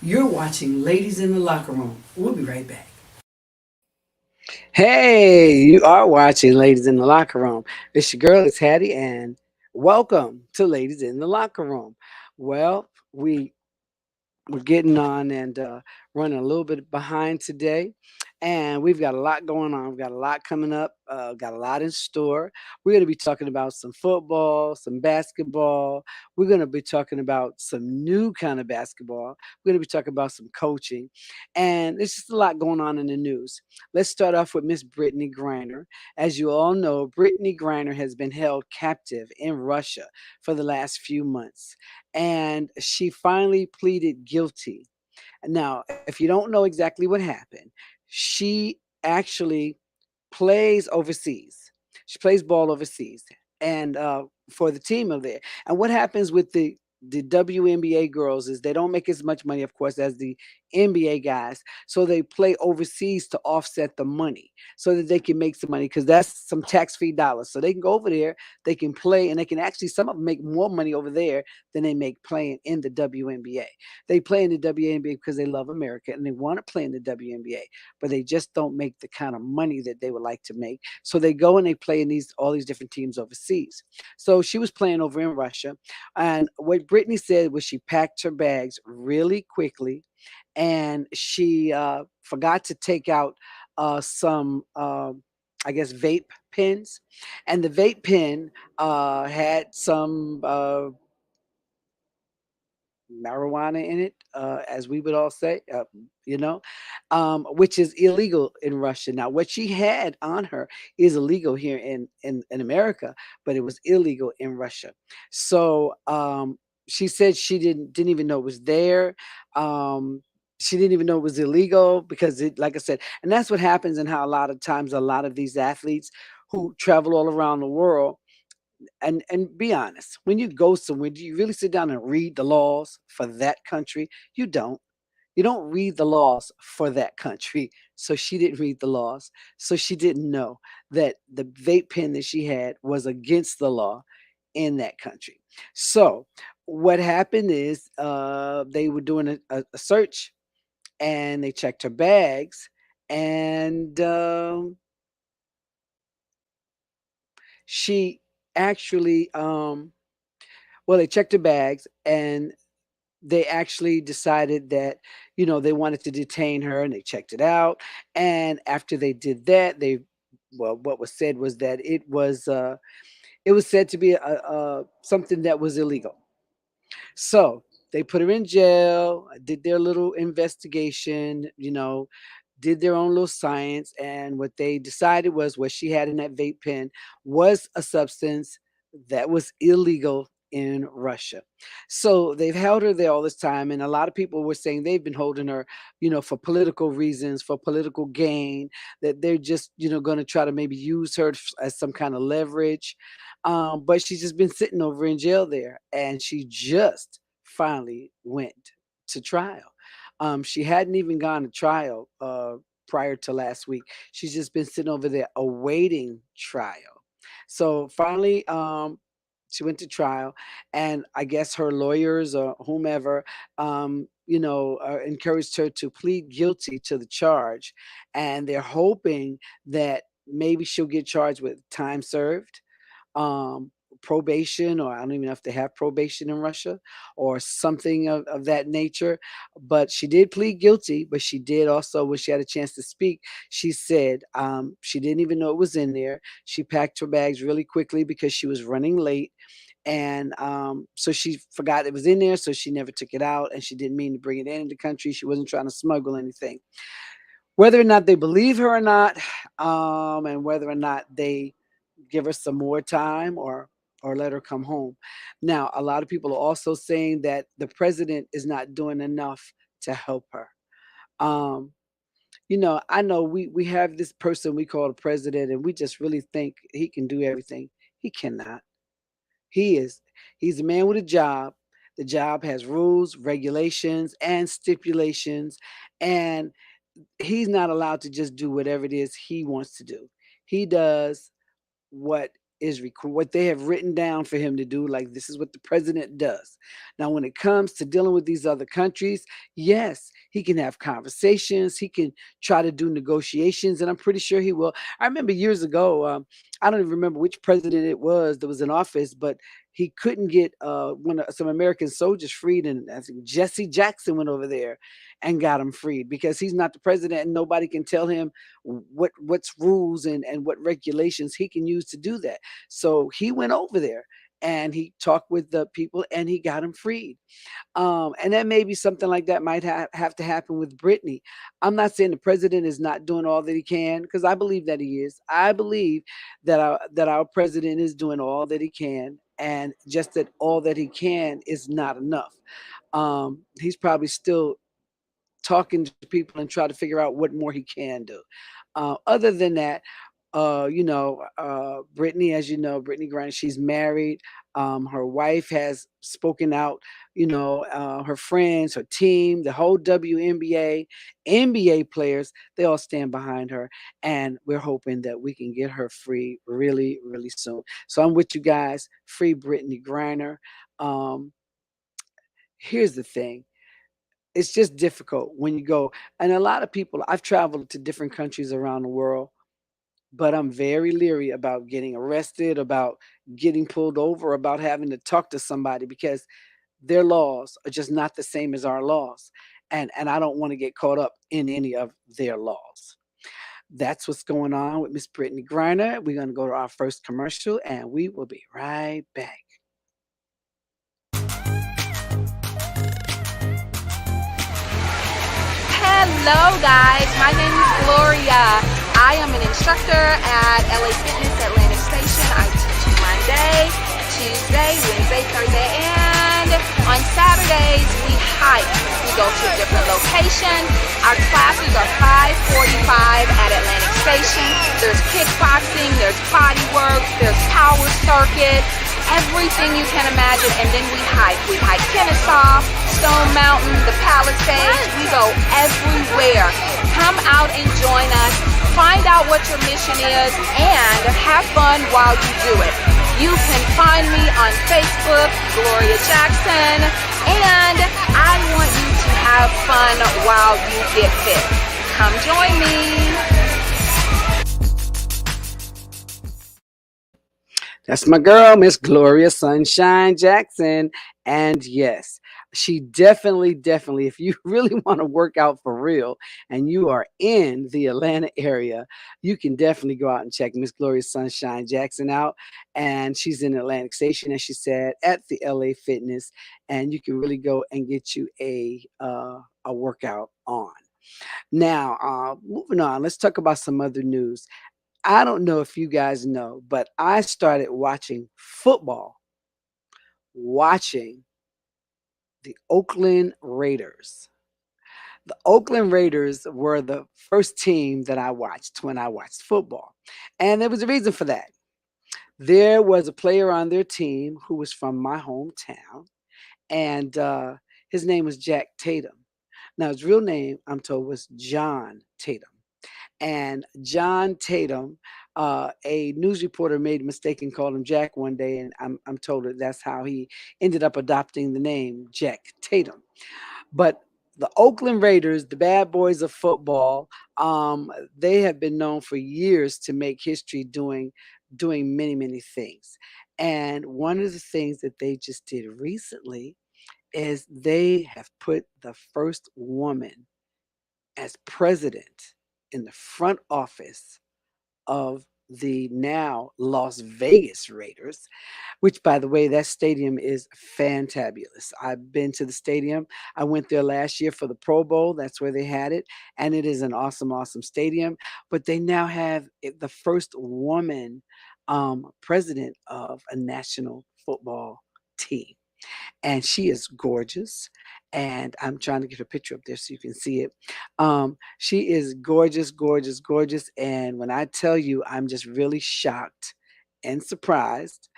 You're watching Ladies in the Locker Room. We'll be right back. Hey, you are watching Ladies in the Locker Room. It's your girl, it's Hattie, and welcome to Ladies in the Locker Room. Well, we're getting on and running a little bit behind today. And we've got a lot going on. We've got a lot coming up, got a lot in store. We're going to be talking about some football, some basketball. We're going to be talking about some new kind of basketball. We're going to be talking about some coaching. And there's just a lot going on in the news. Let's start off with Miss Brittany Griner. As you all know, Brittany Griner has been held captive in Russia for the last few months and she finally pleaded guilty. Now, if you don't know exactly what happened, she actually plays overseas. She plays ball overseas, and for the team of there. And what happens with the WNBA girls is they don't make as much money, of course, as the NBA guys. So they play overseas to offset the money so that they can make some money because that's some tax free dollars. So they can go over there, they can play, and they can actually, some of them make more money over there than they make playing in the WNBA. They play in the WNBA because they love America and they want to play in the WNBA, but they just don't make the kind of money that they would like to make. So they go and they play in these all these different teams overseas. So she was playing over in Russia, and what Brittany said was she packed her bags really quickly, and she forgot to take out some. I guess vape pens, and the vape pen had some marijuana in it, as we would all say, you know, which is illegal in Russia. Now, what she had on her is illegal here in America, but it was illegal in Russia. So she said she didn't even know it was there. She didn't even know it was illegal because it, like I said, and that's what happens, and how a lot of times a lot of these athletes who travel all around the world, and be honest, when you go somewhere, do you really sit down and read the laws for that country? You don't. You don't read the laws for that country. So she didn't read the laws. So she didn't know that the vape pen that she had was against the law in that country. So what happened is they were doing a search, and they checked her bags, and she actually well, they checked her bags, and they actually decided that, they wanted to detain her, and they checked it out. And after they did that, well, what was said was that it was said to be something that was illegal. So they put her in jail, did their little investigation, did their own little science. And what they decided was what she had in that vape pen was a substance that was illegal in Russia. So they've held her there all this time. And a lot of people were saying they've been holding her, for political reasons, for political gain, that they're just, going to try to maybe use her as some kind of leverage. But she's just been sitting over in jail there, and she just finally went to trial. She hadn't even gone to trial prior to last week. She's just been sitting over there awaiting trial. So finally, she went to trial, and I guess her lawyers or whomever, encouraged her to plead guilty to the charge, and they're hoping that maybe she'll get charged with time served, um, probation, or I don't even know if they have probation in Russia, or something of that nature. But she did plead guilty, but she did also, when she had a chance to speak, she said she didn't even know it was in there. She packed her bags really quickly because she was running late. And so she forgot it was in there, so she never took it out, and she didn't mean to bring it into the country. She wasn't trying to smuggle anything. Whether or not they believe her or not, and whether or not they give her some more time, or let her come home. Now, a lot of people are also saying that the president is not doing enough to help her. Um, I know we have this person we call the president, and we just really think he can do everything. He cannot. He is he's a man with a job. The job has rules, regulations, and stipulations, and he's not allowed to just do whatever it is he wants to do. He does what is what they have written down for him to do. Like, this is what the president does. Now, when it comes to dealing with these other countries, yes, he can have conversations. He can try to do negotiations, and I'm pretty sure he will. I remember years ago, I don't even remember which president it was that was in office, but he couldn't get some American soldiers freed, and I think Jesse Jackson went over there and got him freed because he's not the president, and nobody can tell him what's rules and what regulations he can use to do that. So he went over there and he talked with the people and he got him freed. And then maybe something like that might have to happen with Brittany. I'm not saying the president is not doing all that he can, because I believe that he is. I believe that our president is doing all that he can, and just that all that he can is not enough. He's probably still talking to people and try to figure out what more he can do. Other than that, Brittany, as you know, Brittany Griner, she's married. Her wife has spoken out, her friends, her team, the whole WNBA, NBA players, they all stand behind her. And we're hoping that we can get her free really, really soon. So I'm with you guys. Free Brittany Griner. Um, Here's the thing, it's just difficult when you go, and a lot of people, I've traveled to different countries around the world, but I'm very leery about getting arrested, about getting pulled over, about having to talk to somebody because their laws are just not the same as our laws. And I don't want to get caught up in any of their laws. That's what's going on with Miss Brittany Griner. We're going to go to our first commercial and we will be right back. Hello, guys. My name is Gloria. I am an instructor at LA Fitness Atlantic Station. I teach Monday, Tuesday, Wednesday, Thursday, and on Saturdays we hike. We go to a different location. Our classes are 5:45 at Atlantic Station. There's kickboxing, there's body work, there's power circuit, everything you can imagine, and then we hike. We hike Kennesaw, Stone Mountain, the Palisades. We go everywhere. Come out and join us. Find out what your mission is and have fun while you do it. You can find me on Facebook, Gloria Jackson, and I want you to have fun while you get fit. Come join me. That's my girl, Miss Gloria Sunshine Jackson. And yes, she definitely, if you really want to work out for real and you are in the Atlanta area, you can definitely go out and check Miss Gloria Sunshine Jackson out. And she's in Atlantic Station, as she said, at the LA Fitness. And you can really go and get you a workout on. Now, moving on, let's talk about some other news. I don't know if you guys know, but I started watching football, watching the Oakland Raiders. The Oakland Raiders were the first team that I watched when I watched football. And there was a reason for that. There was a player on their team who was from my hometown, and his name was Jack Tatum. Now, his real name, I'm told, was John Tatum. And John Tatum, a news reporter made a mistake and called him Jack one day, and I'm told that that's how he ended up adopting the name Jack Tatum. But the Oakland Raiders, the bad boys of football, they have been known for years to make history doing many, many things. And one of the things that they just did recently is they have put the first woman as president in the front office of the now Las Vegas Raiders, which, by the way, that stadium is fantabulous. I've been to the stadium. I went there last year for the Pro Bowl. That's where they had it. And it is an awesome, awesome stadium. But they now have the first woman president of a national football team. And she is gorgeous. And I'm trying to get a picture up there so you can see it. She is gorgeous, gorgeous, gorgeous. And when I tell you, I'm just really shocked and surprised.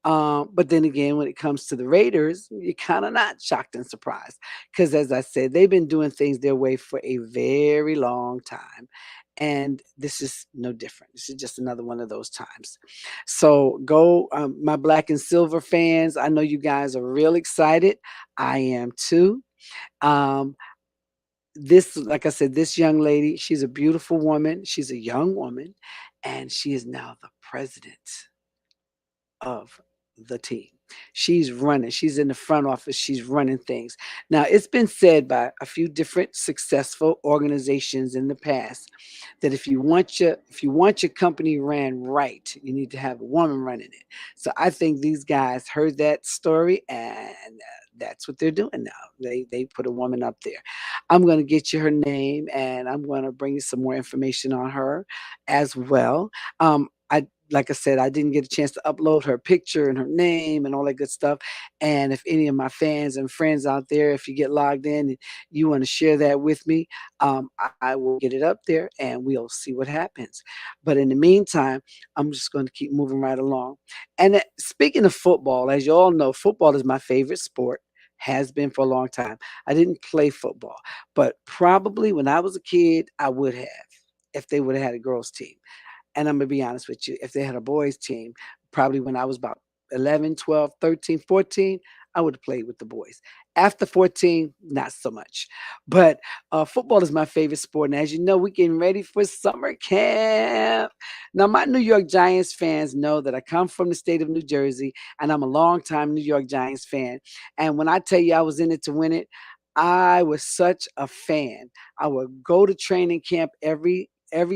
But then again, when it comes to the Raiders, you're kind of not shocked and surprised because, as I said, they've been doing things their way for a very long time. And this is no different. This is just another one of those times. So go, my black and silver fans. I know you guys are real excited. I am too. Um, this, like I said, this young lady, she's a beautiful woman. She's a young woman, and she is now the president of the team. She's running. She's in the front office. She's running things. Now, it's been said by a few different successful organizations in the past that if you want your company ran right, you need to have a woman running it. So I think these guys heard that story, and that's what they're doing now. They put a woman up there. I'm going to get you her name, and I'm going to bring you some more information on her as well. I Like I said, I didn't get a chance to upload her picture and her name and all that good stuff. And if any of my fans and friends out there, if you get logged in and you want to share that with me, I will get it up there and we'll see what happens. But in the meantime, I'm just going to keep moving right along. And speaking of football, as you all know, football is my favorite sport. Has been for a long time. I didn't play football, but probably when I was a kid, I would have if they would have had a girls' team. And I'm gonna be honest with you, if they had a boys team, probably when I was about 11, 12, 13, 14, I would have played with the boys. After 14, not so much. But football is my favorite sport. And as you know, we're getting ready for summer camp. Now, my New York Giants fans know that I come from the state of New Jersey, and I'm a longtime New York Giants fan. And when I tell you I was in it to win it, I was such a fan. I would go to training camp every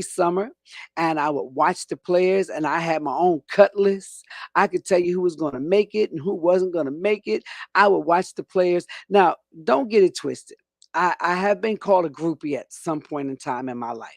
summer, and I would watch the players, and I had my own cut list. I could tell you who was going to make it and who wasn't going to make it. I would watch the players. Now, don't get it twisted. I have been called a groupie at some point in time in my life.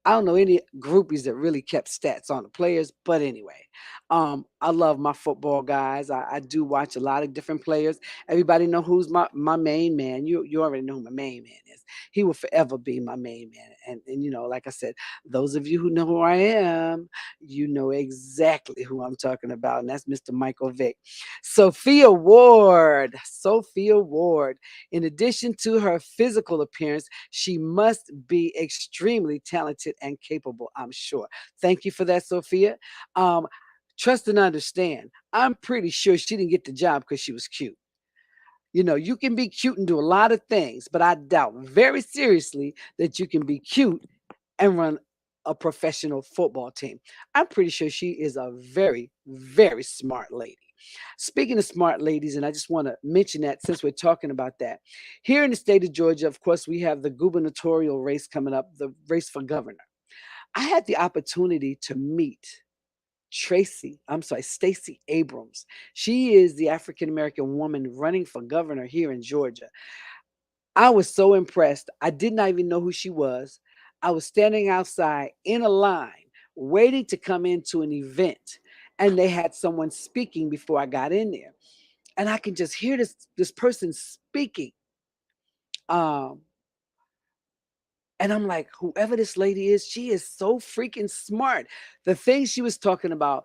I don't know any groupies that really kept stats on the players, but anyway, I love my football guys. I do watch a lot of different players. Everybody know who's my main man. You already know who my main man is. He will forever be my main man. And like I said, those of you who know who I am, you know exactly who I'm talking about, and that's Mr. Michael Vick. Sophia Ward. Sophia Ward. In addition to her physical appearance, she must be extremely talented and capable, I'm sure. Thank you for that, Sophia. Trust and understand, I'm pretty sure she didn't get the job because she was cute. You can be cute and do a lot of things, but I doubt very seriously that you can be cute and run a professional football team. I'm pretty sure she is a very, very smart lady. Speaking of smart ladies, and I just want to mention that since we're talking about that, here in the state of Georgia, of course, we have the gubernatorial race coming up, the race for governor. I had the opportunity to meet Stacey Abrams. She is the African American woman running for governor here in Georgia. I was so impressed. I did not even know who she was. I was standing outside in a line waiting to come into an event, and they had someone speaking before I got in there. And I can just hear this person speaking. Um, And I'm like, whoever this lady is, she is so freaking smart. The things she was talking about,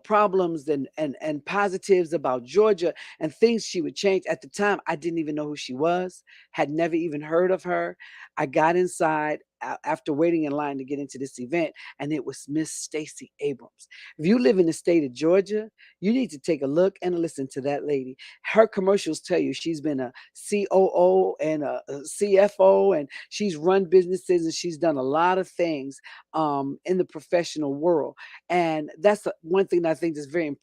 problems and positives about Georgia and things she would change. At the time, I didn't even know who she was, had never even heard of her. I got inside after waiting in line to get into this event, and it was Miss Stacey Abrams. If you live in the state of Georgia, you need to take a look and listen to that lady. Her commercials tell you she's been a COO and a CFO, and she's run businesses, and she's done a lot of things in the professional world. And that's one thing that I think is very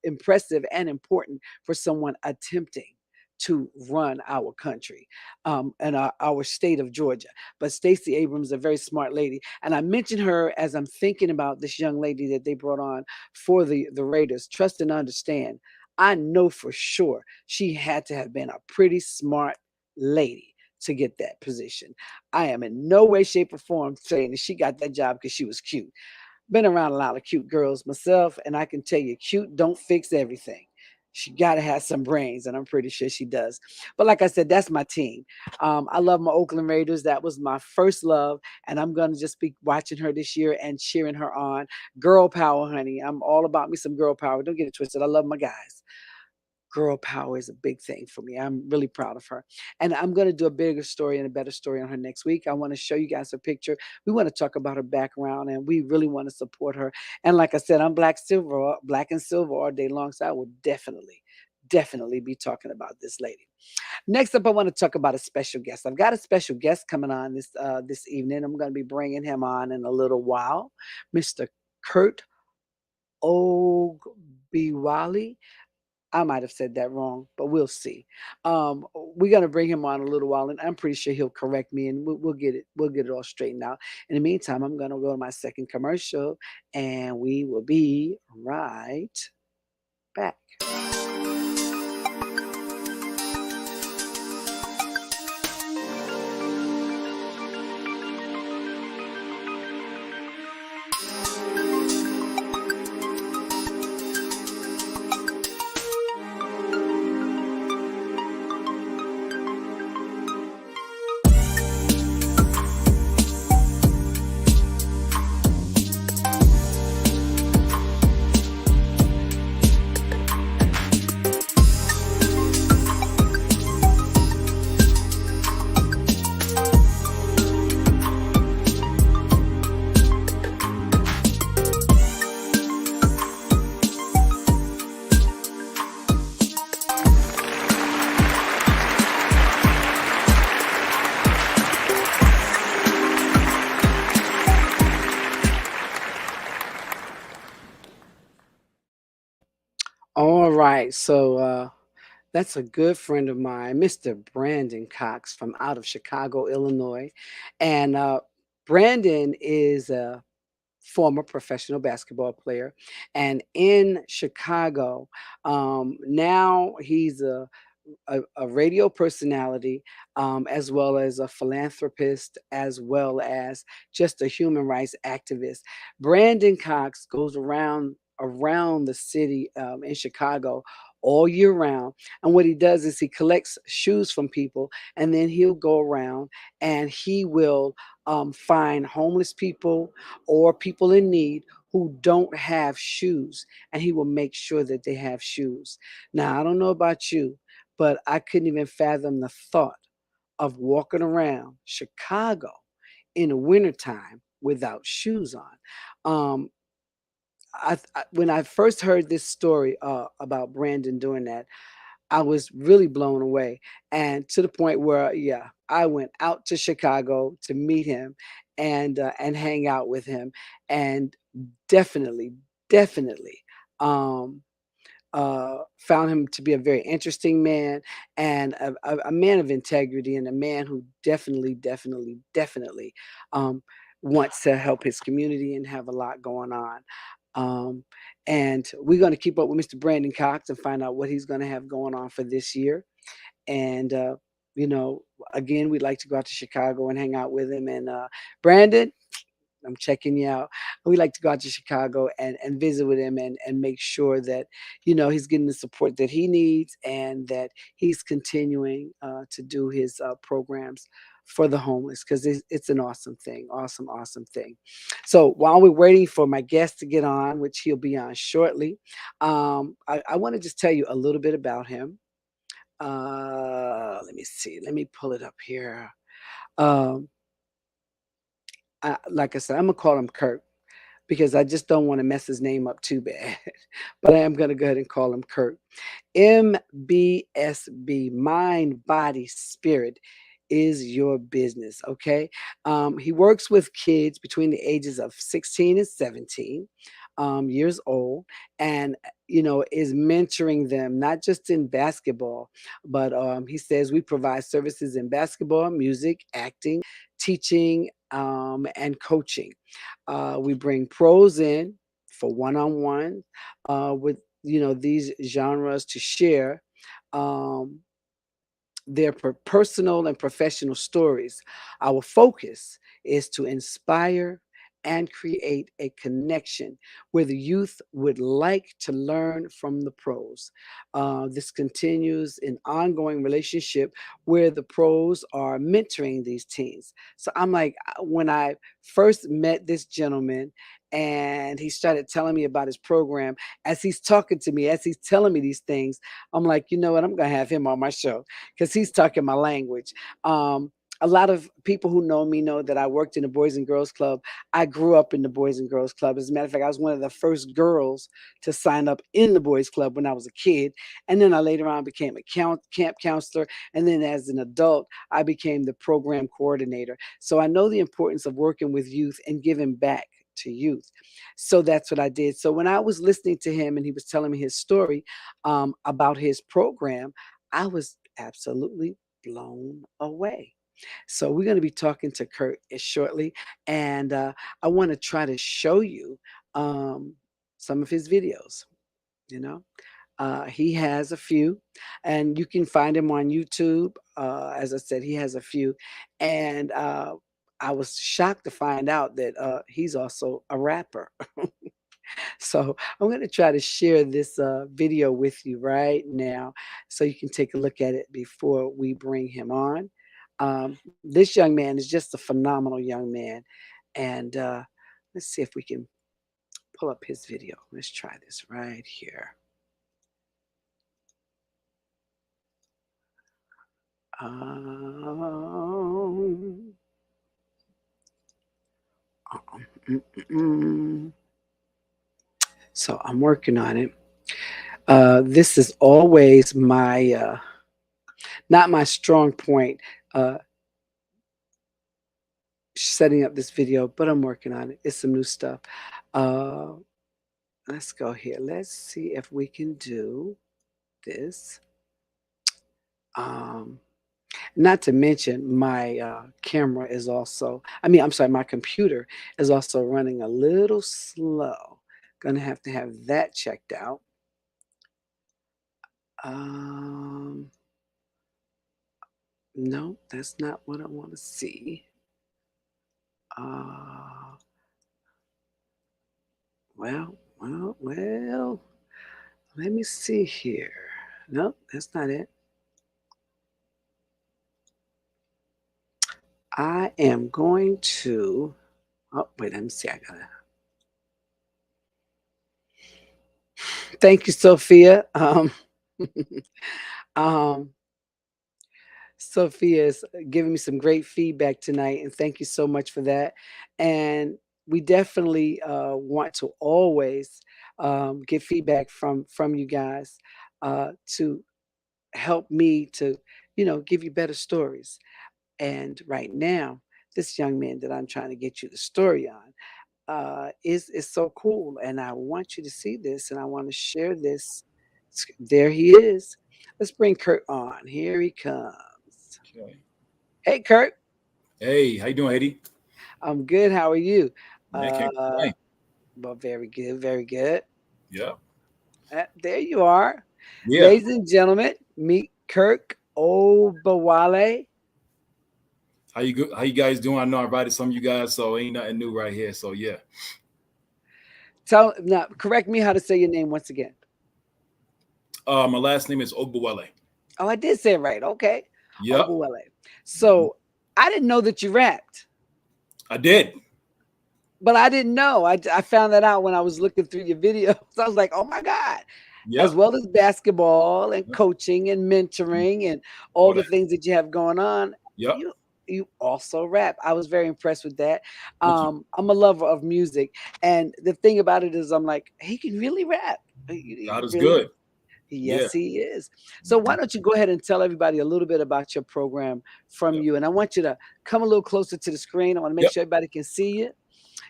impressive and important for someone attempting to run our country and our state of Georgia. But Stacey Abrams is a very smart lady. And I mentioned her as I'm thinking about this young lady that they brought on for the Raiders. Trust and understand, I know for sure she had to have been a pretty smart lady to get that position. I am in no way, shape, or form saying that she got that job because she was cute. Been around a lot of cute girls myself, and I can tell you, cute don't fix everything. She got to have some brains, and I'm pretty sure she does. But like I said, that's my team. I love my Oakland Raiders. That was my first love, and I'm going to just be watching her this year and cheering her on. Girl power, honey. I'm all about me some girl power. Don't get it twisted. I love my guys. girl power is a big thing for me. I'm really proud of her. And I'm going to do a bigger story and a better story on her next week. I want to show you guys a picture. We want to talk about her background and we really want to support her. And like I said, I'm black and silver all day long. So I will definitely be talking about this lady. Next up, I want to talk about a special guest. I've got a special guest coming on this evening. I'm going to be bringing him on in a little while, Mr. Kurt Ogbiwali. I might have said that wrong, but we'll see. We're gonna bring him on a little while, and I'm pretty sure he'll correct me, and we'll get it. We'll get it all straightened out. In the meantime, I'm gonna go to my second commercial, and we will be right back. All right, so that's a good friend of mine, Mr. Brandon Cox from out of Chicago, Illinois. And Brandon is a former professional basketball player. And in Chicago, now he's a radio personality, as well as a philanthropist, as well as just a human rights activist. Brandon Cox goes around the city in Chicago all year round. And what he does is he collects shoes from people, and then he'll go around and he will find homeless people or people in need who don't have shoes, and he will make sure that they have shoes. Now, I don't know about you, but I couldn't even fathom the thought of walking around Chicago in the wintertime without shoes on. Um, when I first heard this story about Brandon doing that, I was really blown away, and to the point where, yeah, I went out to Chicago to meet him and hang out with him, and definitely, definitely. Um, found him to be a very interesting man and a man of integrity and a man who definitely um, wants to help his community and have a lot going on. Um, and we're going to keep up with Mr. Brandon Cox and find out what he's going to have going on for this year. And, you know, again, we'd like to go out to Chicago and hang out with him. And Brandon, I'm checking you out. We like to go out to Chicago and visit with him and make sure that, you know, he's getting the support that he needs and that he's continuing to do his programs for the homeless because it's an awesome thing. Awesome thing. So while we're waiting for my guest to get on, which he'll be on shortly, I want to just tell you a little bit about him. Let me see. Let me pull it up here. Um, like I said, I'm gonna call him Kurt because I just don't want to mess his name up too bad. But I am gonna go ahead and call him Kurt. MBSB, Mind, Body, Spirit is your business. Okay. He works with kids between the ages of 16 and 17 years old, and you know, is mentoring them not just in basketball, but he says we provide services in basketball, music, acting, teaching, and coaching. We bring pros in for one-on-one with, you know, these genres to share um, their personal and professional stories. Our focus is to inspire and create a connection where the youth would like to learn from the pros. This continues an ongoing relationship where the pros are mentoring these teens. So I'm like, when I first met this gentleman and he started telling me about his program. As he's talking to me, as he's telling me these things, I'm like, you know what? I'm gonna have him on my show because he's talking my language. A lot of people who know me know that I worked in the Boys and Girls Club. I grew up in the Boys and Girls Club. As a matter of fact, I was one of the first girls to sign up in the Boys Club when I was a kid. And then I later on became a camp counselor. And then as an adult, I became the program coordinator. So I know the importance of working with youth and giving back to youth. So that's what I did. So when I was listening to him and he was telling me his story about his program, I was absolutely blown away. So we're going to be talking to Kurt shortly, and I want to try to show you some of his videos. You know, he has a few, and you can find him on YouTube. As I said, he has a few, and I was shocked to find out that he's also a rapper. So I'm going to try to share this video with you right now so you can take a look at it before we bring him on. This young man is just a phenomenal young man. And let's see if we can pull up his video. Let's try this right here. Um, So I'm working on it. This is always my not my strong point, setting up this video, but I'm working on it. It's some new stuff. Let's go here. Let's see if we can do this. Not to mention my camera is also, I'm sorry, my computer is also running a little slow. Gonna have that checked out. No, that's not what I want to see. Well, let me see here. Nope, that's not it. I am going to, oh, wait, let me see. I gotta, thank you, Sophia. Sophia is giving me some great feedback tonight, and thank you so much for that. And we definitely want to always get feedback from you guys to help me to, give you better stories. And right now, this young man that I'm trying to get you the story on is so cool, and I want you to see this, and I want to share this. There he is. Let's bring Kurt on. Here he comes. Okay. Hey, Kurt. Hey, how you doing, Eddie? I'm good. How are you? Man, can't complain. Well, very good. Very good. Yeah. There you are. Yeah. Ladies and gentlemen, meet Kirk Obawale. How you guys doing? I know I invited some of you guys, so ain't nothing new right here. So yeah. Now, correct me how to say your name once again. My last name is Ogbawale. Oh, I did say it right. Okay. Yeah. Ogbawale. So I didn't know that you rapped. I did. But I didn't know. I found that out when I was looking through your videos. I was like, oh my God. Yeah. As well as basketball and coaching and mentoring and all the things that you have going on. Yeah. You also rap. I was very impressed with that. I'm a lover of music. And the thing about it is I'm like, he can really rap. God is good. Yes, he is. So why don't you go ahead and tell everybody a little bit about your program from you? And I want you to come a little closer to the screen. I want to make sure everybody can see you.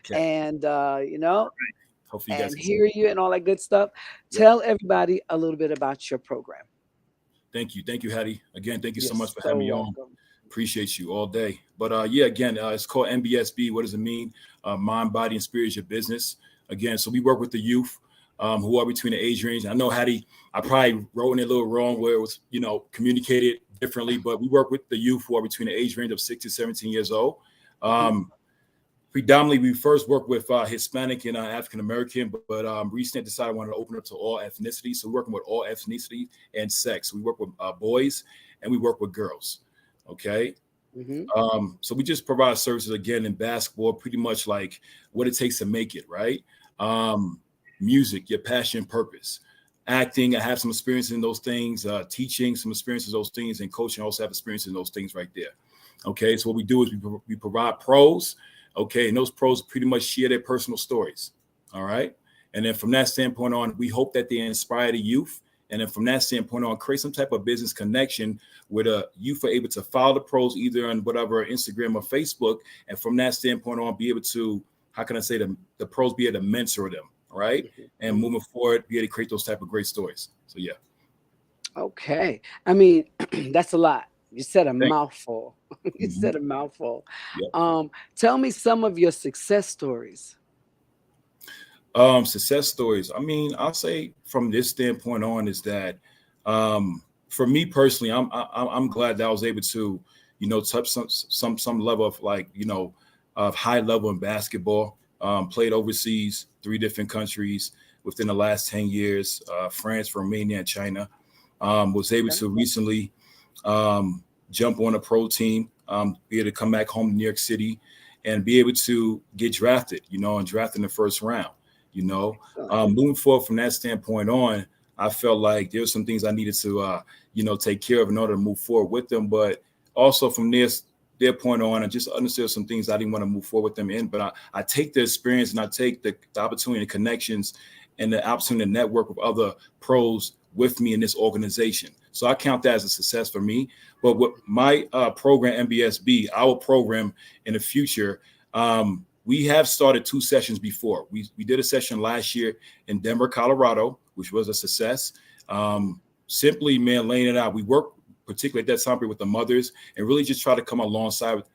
Okay. And, hopefully you guys can hear you and all that good stuff. Tell everybody a little bit about your program. Thank you. Thank you, Hattie. Again, thank you so much for having me on. Appreciate you all day. But again, it's called MBSB. What does it mean? Mind, body, and spirit is your business. Again, so we work with the youth who are between the age range. I know, Hattie, I probably wrote it a little wrong where it was, communicated differently, but we work with the youth who are between the age range of 6 to 17 years old. Predominantly, we first worked with Hispanic and African-American, but recently decided I wanted to open up to all ethnicities. So we're working with all ethnicity and sex. We work with boys and we work with girls. Okay. So we just provide services again in basketball, pretty much like what it takes to make it, right? Music, your passion, purpose. Acting, I have some experience in those things. Teaching, some experience in those things, and coaching, also have experience in those things right there. Okay, so what we do is we provide pros. Okay, and those pros pretty much share their personal stories. All right, and then from that standpoint on, we hope that they inspire the youth. And then from that standpoint on, create some type of business connection where the youth are able to follow the pros either on whatever Instagram or Facebook. And from that standpoint on, be able to, how can I say, the pros be able to mentor them, right? And moving forward, be able to create those type of great stories. So, yeah. Okay. I mean, that's a lot. You said a mouthful. You said a mouthful. Yep. Tell me some of your success stories. Success stories. I mean, I'll say from this standpoint on is that for me personally, I'm glad that I was able to, touch some level of of high level in basketball. Played overseas, 3 different countries within the last 10 years, France, Romania, and China. Was able to recently jump on a pro team, be able to come back home to New York City and be able to get drafted, and drafted in the first round. Moving forward from that standpoint on, I felt like there were some things I needed to, take care of in order to move forward with them. But also from their point on, I just understood some things I didn't want to move forward with them in. But I take the experience and I take the opportunity and connections and the opportunity to network with other pros with me in this organization. So I count that as a success for me. But with my program, MBSB, our program in the future, we have started 2 sessions before. We did a session last year in Denver, Colorado, which was a success. Simply, man, laying it out. We worked particularly at that time with the mothers and really just try to come alongside with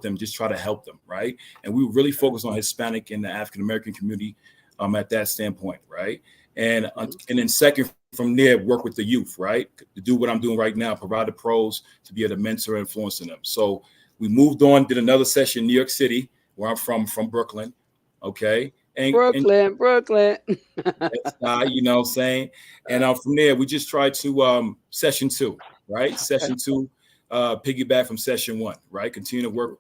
them, just try to help them, right? And we really focus on Hispanic and the African-American community at that standpoint, right? And then second, from there, work with the youth, right? To do what I'm doing right now, provide the pros to be able to mentor and influence them. So we moved on, did another session in New York City, where I'm from Brooklyn. Okay. Brooklyn. That's you know what I'm saying? And from there, we just tried to session 2, right? Session 2, piggyback from session 1, right? Continue to work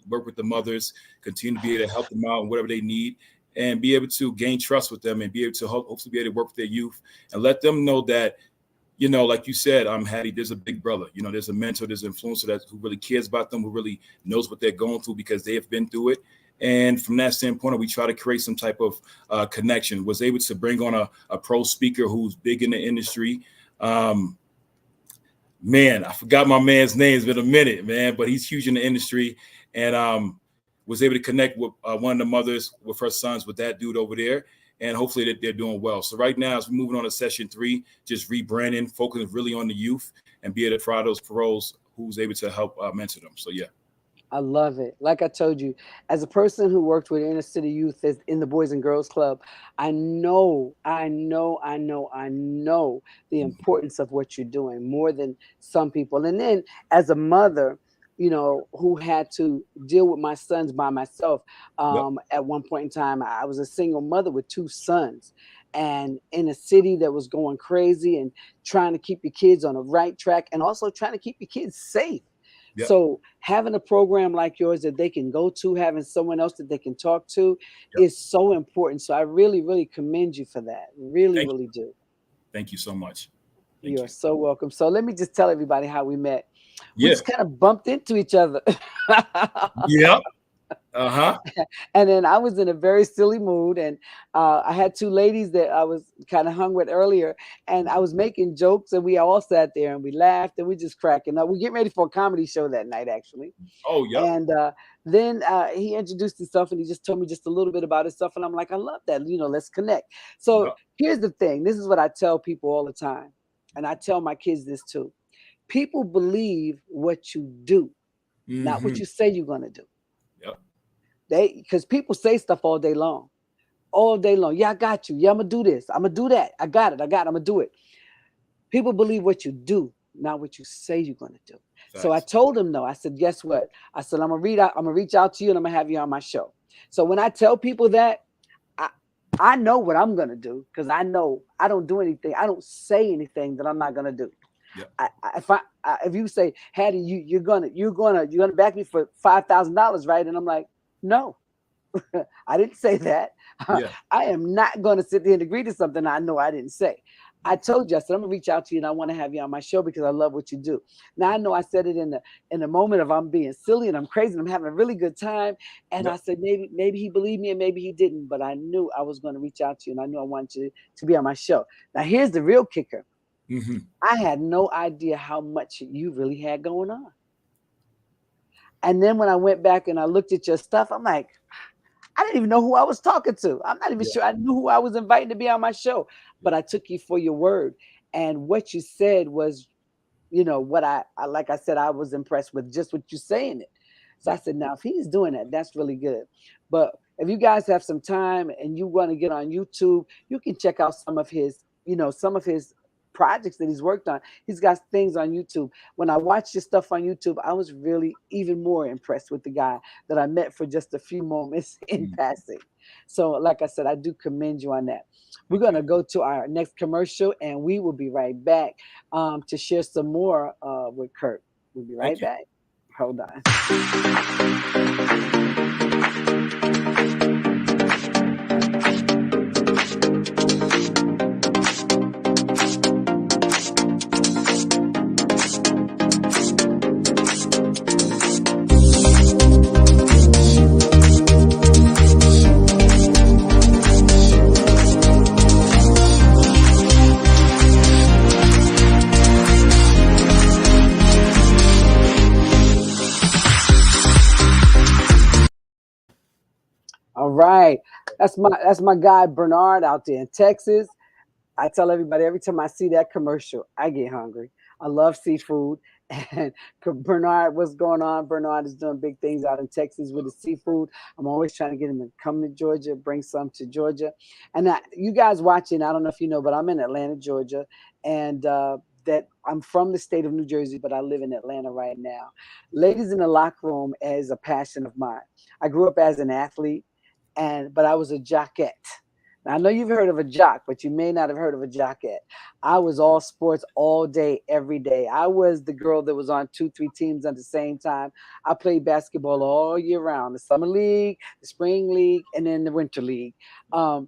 with the mothers, continue to be able to help them out in whatever they need, and be able to gain trust with them and be able to hopefully be able to work with their youth and let them know that, like you said, Hattie, there's a big brother, there's a mentor, there's an influencer who really cares about them, who really knows what they're going through because they have been through it. And from that standpoint, we try to create some type of connection. Was able to bring on a pro speaker who's big in the industry. Man, I forgot my man's name. It's been a minute, man, but he's huge in the industry. And was able to connect with one of the mothers with her sons with that dude over there. And hopefully they're doing well. So right now, as we're moving on to session 3, just rebranding, focusing really on the youth and be able to provide those pros who's able to help mentor them. So, yeah. I love it. Like I told you, as a person who worked with inner city youth in the Boys and Girls Club, I know the importance of what you're doing more than some people. And then as a mother, who had to deal with my sons by myself. At one point in time, I was a single mother with 2 sons and in a city that was going crazy and trying to keep your kids on the right track and also trying to keep your kids safe. Yep. So having a program like yours that they can go to, having someone else that they can talk to is so important. So I really, really commend you for that. Really do. Thank you so much. You're so welcome. So let me just tell everybody how we met. We just kind of bumped into each other. Yeah. And then I was in a very silly mood, and I had 2 ladies that I was kind of hung with earlier, and I was making jokes, and we all sat there and we laughed and we just cracking up. We get ready for a comedy show that night, actually. Oh, yeah. And then he introduced himself and he just told me just a little bit about himself, and I'm like, I love that. Let's connect. So here's the thing. This is what I tell people all the time, and I tell my kids this too. People believe what you do, not what you say you're going to do. Because people say stuff all day long. Yeah, I got you. Yeah, I'm going to do this. I'm going to do that. I got it. I'm going to do it. People believe what you do, not what you say you're going to do. Thanks. So I told him no. I said, guess what? I said, I'm going to reach out to you and I'm going to have you on my show. So when I tell people that, I know what I'm going to do because I know I don't do anything. I don't say anything that I'm not going to do. Yep. If you say, Hattie, you're gonna back me for $5,000, right? And I'm like, no, I didn't say that. Yeah. I am not going to sit there and agree to something I know I didn't say. I told you, I said, I'm gonna reach out to you and I want to have you on my show because I love what you do. Now I know I said it in the moment of I'm being silly and I'm crazy and I'm having a really good time. And I said, maybe he believed me and maybe he didn't, but I knew I was going to reach out to you and I knew I wanted you to be on my show. Now here's the real kicker. Mm-hmm. I had no idea how much you really had going on. And then when I went back and I looked at your stuff, I'm like, I didn't even know who I was talking to. I'm not even sure I knew who I was inviting to be on my show, but I took you for your word. And what you said was, what I like I said, I was impressed with just what you're saying it. So I said, now if he's doing that, that's really good. But if you guys have some time and you want to get on YouTube, you can check out some of his projects that he's worked on. He's got things on YouTube. When I watched his stuff on YouTube, I was really even more impressed with the guy that I met for just a few moments in passing. So like I said, I do commend you on that. We're going to go to our next commercial and we will be right back to share some more with Kurt. We'll be right back. Hold on. All right. That's my guy Bernard out there in Texas. I tell everybody every time I see that commercial, I get hungry. I love seafood. And Bernard, what's going on? Bernard is doing big things out in Texas with his seafood. I'm always trying to get him to come to Georgia, bring some to Georgia. And you guys watching, I don't know if you know, but I'm in Atlanta, Georgia. And that I'm from the state of New Jersey, but I live in Atlanta right now. Ladies in the Locker Room is a passion of mine. I grew up as an athlete. But I was a jockette. Now, I know you've heard of a jock, but you may not have heard of a jockette. I was all sports all day, every day. I was the girl that was on 2-3 teams at the same time. I played basketball all year round, the summer league, the spring league, and then the winter league,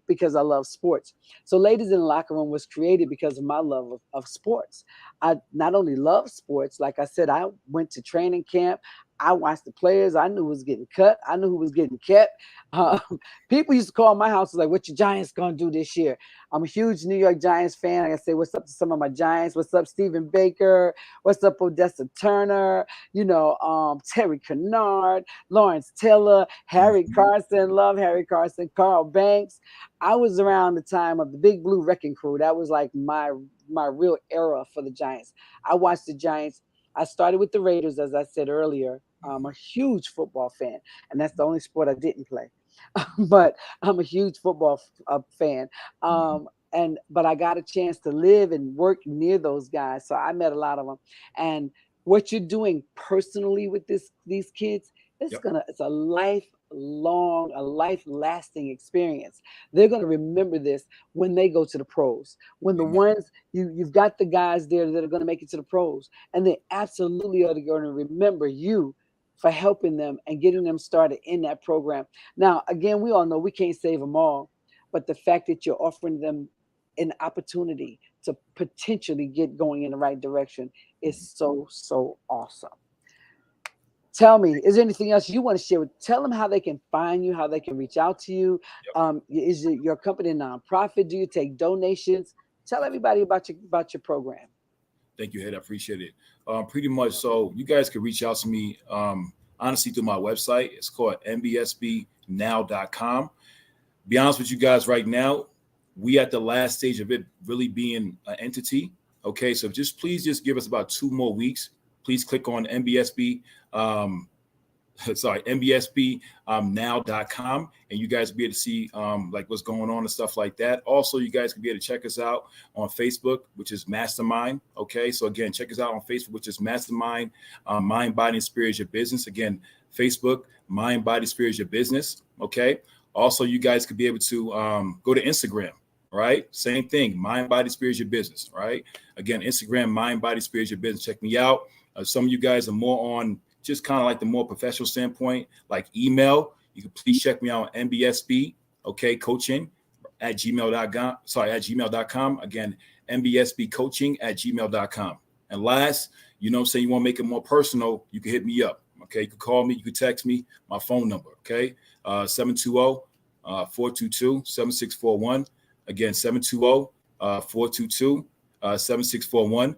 because I love sports. So Ladies in the Locker Room was created because of my love of sports. I not only love sports, like I said, I went to training camp. I watched the players. I knew who was getting cut. I knew who was getting kept. People used to call my house like, what your Giants going to do this year? I'm a huge New York Giants fan. I say, what's up to some of my Giants? What's up, Stephen Baker? What's up, Odessa Turner? Terry Kennard, Lawrence Taylor, Harry Carson. Love Harry Carson, Carl Banks. I was around the time of the Big Blue Wrecking Crew. That was like my real era for the Giants. I watched the Giants. I started with the Raiders, as I said earlier. I'm a huge football fan, and that's the only sport I didn't play. But I'm a huge football fan. But I got a chance to live and work near those guys, so I met a lot of them. And what you're doing personally with these kids, it's a life-lasting experience. They're going to remember this when they go to the pros. When the ones you've got the guys there that are going to make it to the pros, and they absolutely are going to remember you for helping them and getting them started in that program. Now, again, we all know we can't save them all, but the fact that you're offering them an opportunity to potentially get going in the right direction is so, so awesome. Tell me, is there anything else you want to share? Tell them how they can find you, how they can reach out to you. Is your company a nonprofit? Do you take donations? Tell everybody about your program. Thank you, Ed. I appreciate it. Pretty much. So you guys can reach out to me, honestly, through my website. It's called mbsbnow.com. Be honest with you guys right now, we at the last stage of it really being an entity. Okay, so please give us about 2 more weeks. Please click on MBSB, mbsbnow.com, and you guys will be able to see like what's going on and stuff like that. Also, you guys can be able to check us out on Facebook, which is Mastermind. Okay, so again, check us out on Facebook, which is Mastermind, Mind, Body, and Spirit is Your Business. Again, Facebook, Mind, Body, Spirit is Your Business. Okay. Also, you guys could be able to go to Instagram. right? Same thing. Mind, body, spirit is your business, right? Again, Instagram, mind, body, spirit is your business. Check me out. Some of you guys are more on just kind of like the more professional standpoint, like email. You can please check me out on MBSB, okay, coaching at gmail.com. Sorry, at gmail.com. Again, MBSB coaching at gmail.com. And last, you know, say you want to make it more personal, you can hit me up. Okay, you can call me, you can text me, my phone number, okay? 720-422-7641. Again, 720-422-7641.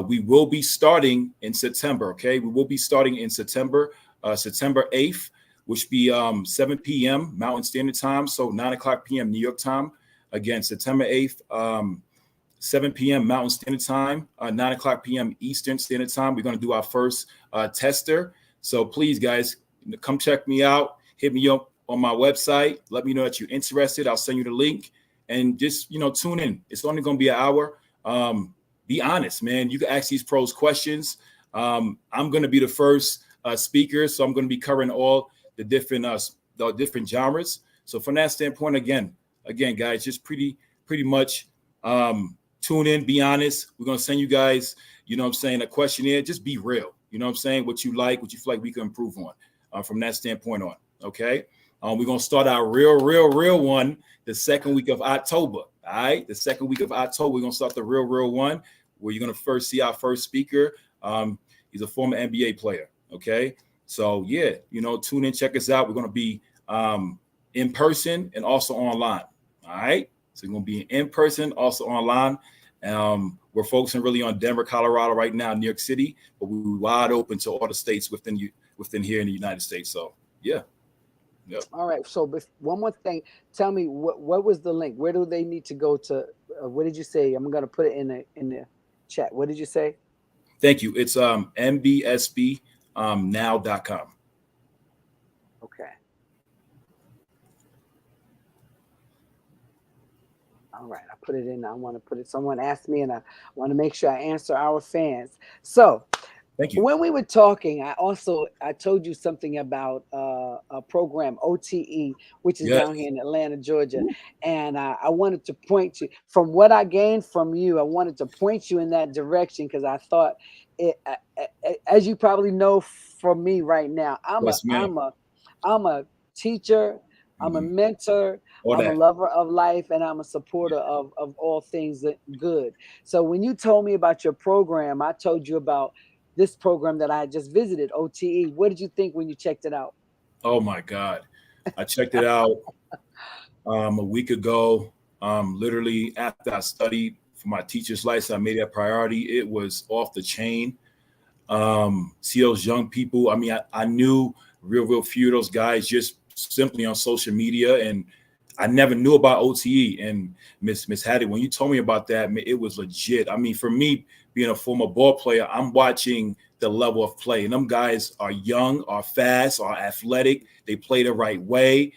We will be starting in September, okay? We will be starting in September, September 8th, which be 7 p.m. Mountain Standard Time, so 9 o'clock p.m. New York time. Again, September 8th, 7 p.m. Mountain Standard Time, 9 o'clock p.m. Eastern Standard Time. We're going to do our first tester. So please, guys, come check me out. Hit me up on my website. Let me know that you're interested. I'll send you the link. And just, you know, tune in. It's only going to be an hour. Be honest, man. You can ask these pros questions. I'm going to be the first speaker, so I'm going to be covering all the different genres. So from that standpoint, again, guys, just pretty much tune in, be honest. We're going to send you guys, you know what I'm saying, a questionnaire. Just be real. You know what I'm saying? What you like, what you feel like we can improve on from that standpoint on. Okay. We're going to start our real one the second week of October. All right. The second week of October, we're going to start the real one where you're going to first see our first speaker. He's a former NBA player. Okay. So, yeah, you know, tune in, check us out. We're going to be in person and also online. All right. So we're going to be in person, also online. We're focusing really on Denver, Colorado right now, New York City, but we're wide open to all the states within here in the United States. So, yeah. Yep. All right. So one more thing. Tell me, what was the link? Where do they need to go to? What did you say? I'm going to put it in the chat. What did you say? Thank you. It's mbsbnow.com. Okay. All right, I put it in. I want to put it. Someone asked me, and I want to make sure I answer our fans. So, thank you. When we were talking, I told you something about a program OTE, which is down here in Atlanta, Georgia, and I wanted to point you from what I gained from you. I wanted to point you in that direction because I thought it. As you probably know from me right now, I'm a teacher. I'm a mentor. I'm a lover of life, and I'm a supporter of all things good. So when you told me about your program, I told you about this program that I had just visited, OTE. What did you think when you checked it out? Oh my God. I checked it out a week ago. Literally after I studied for my teacher's license, I made that priority. It was off the chain. See those young people. I mean, I knew real few of those guys just simply on social media, and I never knew about OTE. And Miss Hattie, when you told me about that, it was legit. I mean, for me, being a former ball player, I'm watching the level of play. And them guys are young, are fast, are athletic. They play the right way.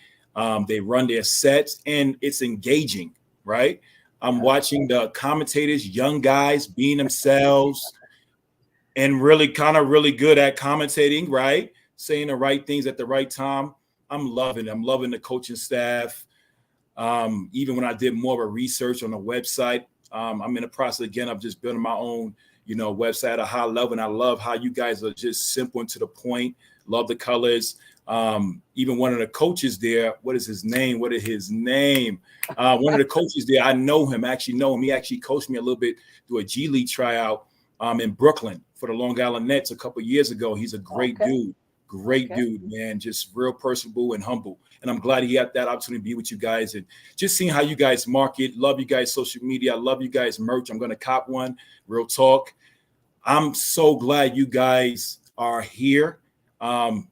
They run their sets, and it's engaging, right? I'm watching the commentators, young guys being themselves and really good at commentating, right? Saying the right things at the right time. I'm loving it. I'm loving the coaching staff. Even when I did more of a research on the website, I'm in the process again of just building my own, website at a high level. And I love how you guys are just simple and to the point. Love the colors. Even one of the coaches there, what is his name? One of the coaches there, I know him, actually know him. He actually coached me a little bit through a G League tryout in Brooklyn for the Long Island Nets a couple of years ago. He's a great dude. Great dude, man. Just real personable and humble. And I'm glad he had that opportunity to be with you guys and just seeing how you guys market. Love you guys' social media. I love you guys' merch. I'm going to cop one. Real talk. I'm so glad you guys are here.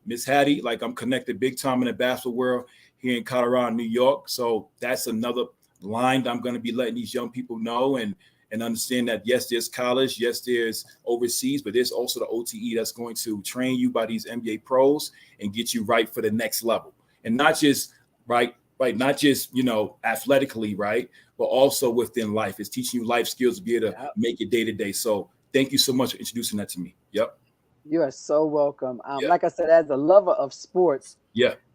Miss Hattie, like I'm connected big time in the basketball world here in Colorado, New York. So that's another line that I'm going to be letting these young people know and understand that, yes, there's college, yes, there's overseas, but there's also the OTE that's going to train you by these NBA pros and get you right for the next level. And not just not just, athletically, right, but also within life. It's teaching you life skills to be able to make it day to day. So thank you so much for introducing that to me. Yep. You are so welcome. Like I said, as a lover of sports,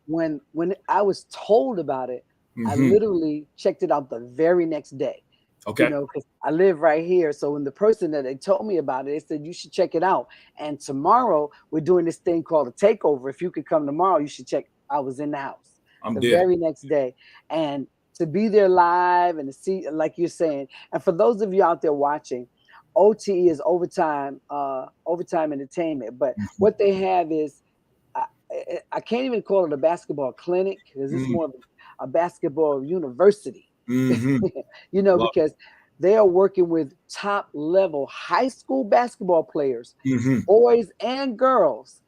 when I was told about it, I literally checked it out the very next day. Okay. You know, because I live right here. So when the person that they told me about it, they said, you should check it out. And tomorrow we're doing this thing called a takeover. If you could come tomorrow, you should check. I was in the house very next day. And to be there live and to see, like you're saying, and for those of you out there watching, OTE is overtime entertainment. But what they have is, I can't even call it a basketball clinic, because it's more of a basketball university. You know, because they are working with top level high school basketball players, boys and girls.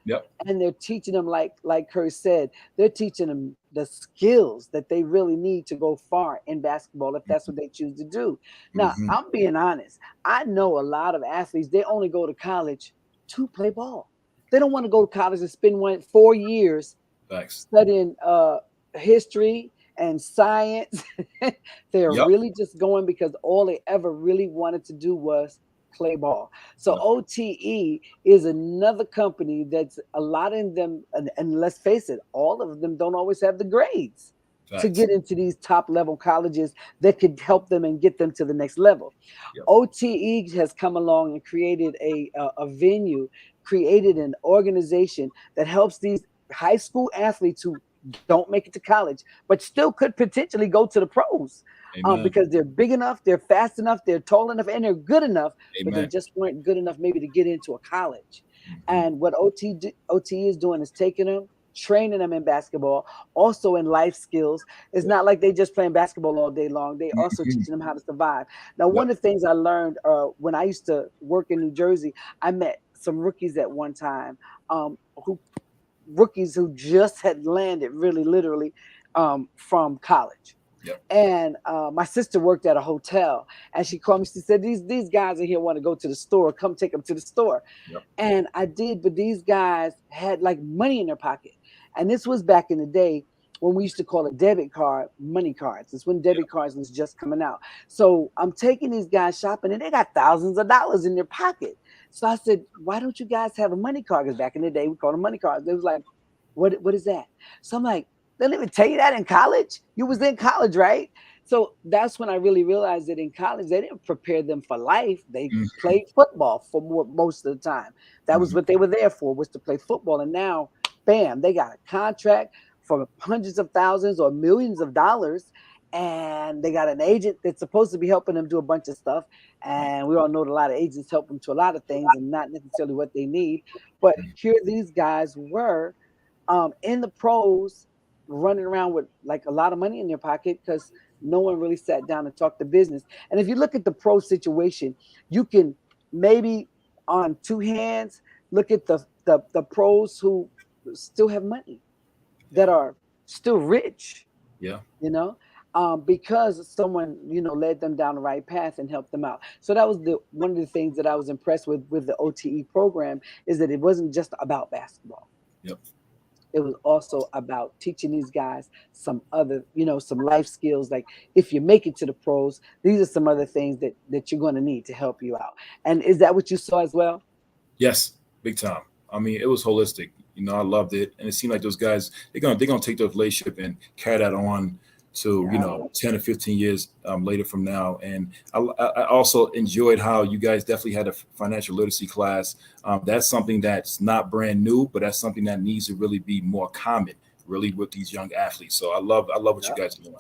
And they're teaching them, like Kurt said, they're teaching them the skills that they really need to go far in basketball if that's what they choose to do. Now, I'm being honest. I know a lot of athletes, they only go to college to play ball. They don't want to go to college and spend 4 years studying history and science. They're really just going because all they ever really wanted to do was play ball. So OTE is another company that's a lot of them, and let's face it, all of them don't always have the grades to get into these top level colleges that could help them and get them to the next level. OTE has come along and created a venue, created an organization that helps these high school athletes who don't make it to college, but still could potentially go to the pros, because they're big enough, they're fast enough, they're tall enough, and they're good enough, but they just weren't good enough maybe to get into a college. And what OTE is doing is taking them, training them in basketball, also in life skills. It's not like they just playing basketball all day long. They also teaching them how to survive. Now, one of the things I learned when I used to work in New Jersey, I met some rookies at one time, rookies who just had landed really literally from college. And my sister worked at a hotel, and she called me. She said, these guys are here, want to go to the store. Come take them to the store. And I did, but these guys had like money in their pocket. And this was back in the day when we used to call a debit card money cards. It's when debit cards was just coming out. So I'm taking these guys shopping, and they got thousands of dollars in their pocket. So I said, why don't you guys have a money card? Because back in the day, we called them money cards. They was like, what is that? So I'm like, they didn't even tell you that in college? You was in college, right? So that's when I really realized that in college, they didn't prepare them for life. They played football for most of the time. That was what they were there for, was to play football. And now, bam, they got a contract for hundreds of thousands or millions of dollars. And they got an agent that's supposed to be helping them do a bunch of stuff. And we all know that a lot of agents help them to a lot of things and not necessarily what they need. But here these guys were in the pros, running around with like a lot of money in their pocket because no one really sat down and talked to business. And if you look at the pro situation, you can maybe on two hands look at the pros who still have money, that are still rich. You know, because someone, you know, led them down the right path and helped them out. So that was one of the things that I was impressed with the OTE program, is that it wasn't just about basketball. It was also about teaching these guys some other, you know, some life skills. Like if you make it to the pros, these are some other things that you're going to need to help you out. And is that what you saw as well? Yes, big time. I mean, it was holistic. You know, I loved it. And it seemed like those guys, they're gonna take their relationship and carry that on to, you know, 10 or 15 years later from now. And I also enjoyed how you guys definitely had a financial literacy class. That's something that's not brand new, but that's something that needs to really be more common, really, with these young athletes. So I love what you guys are doing.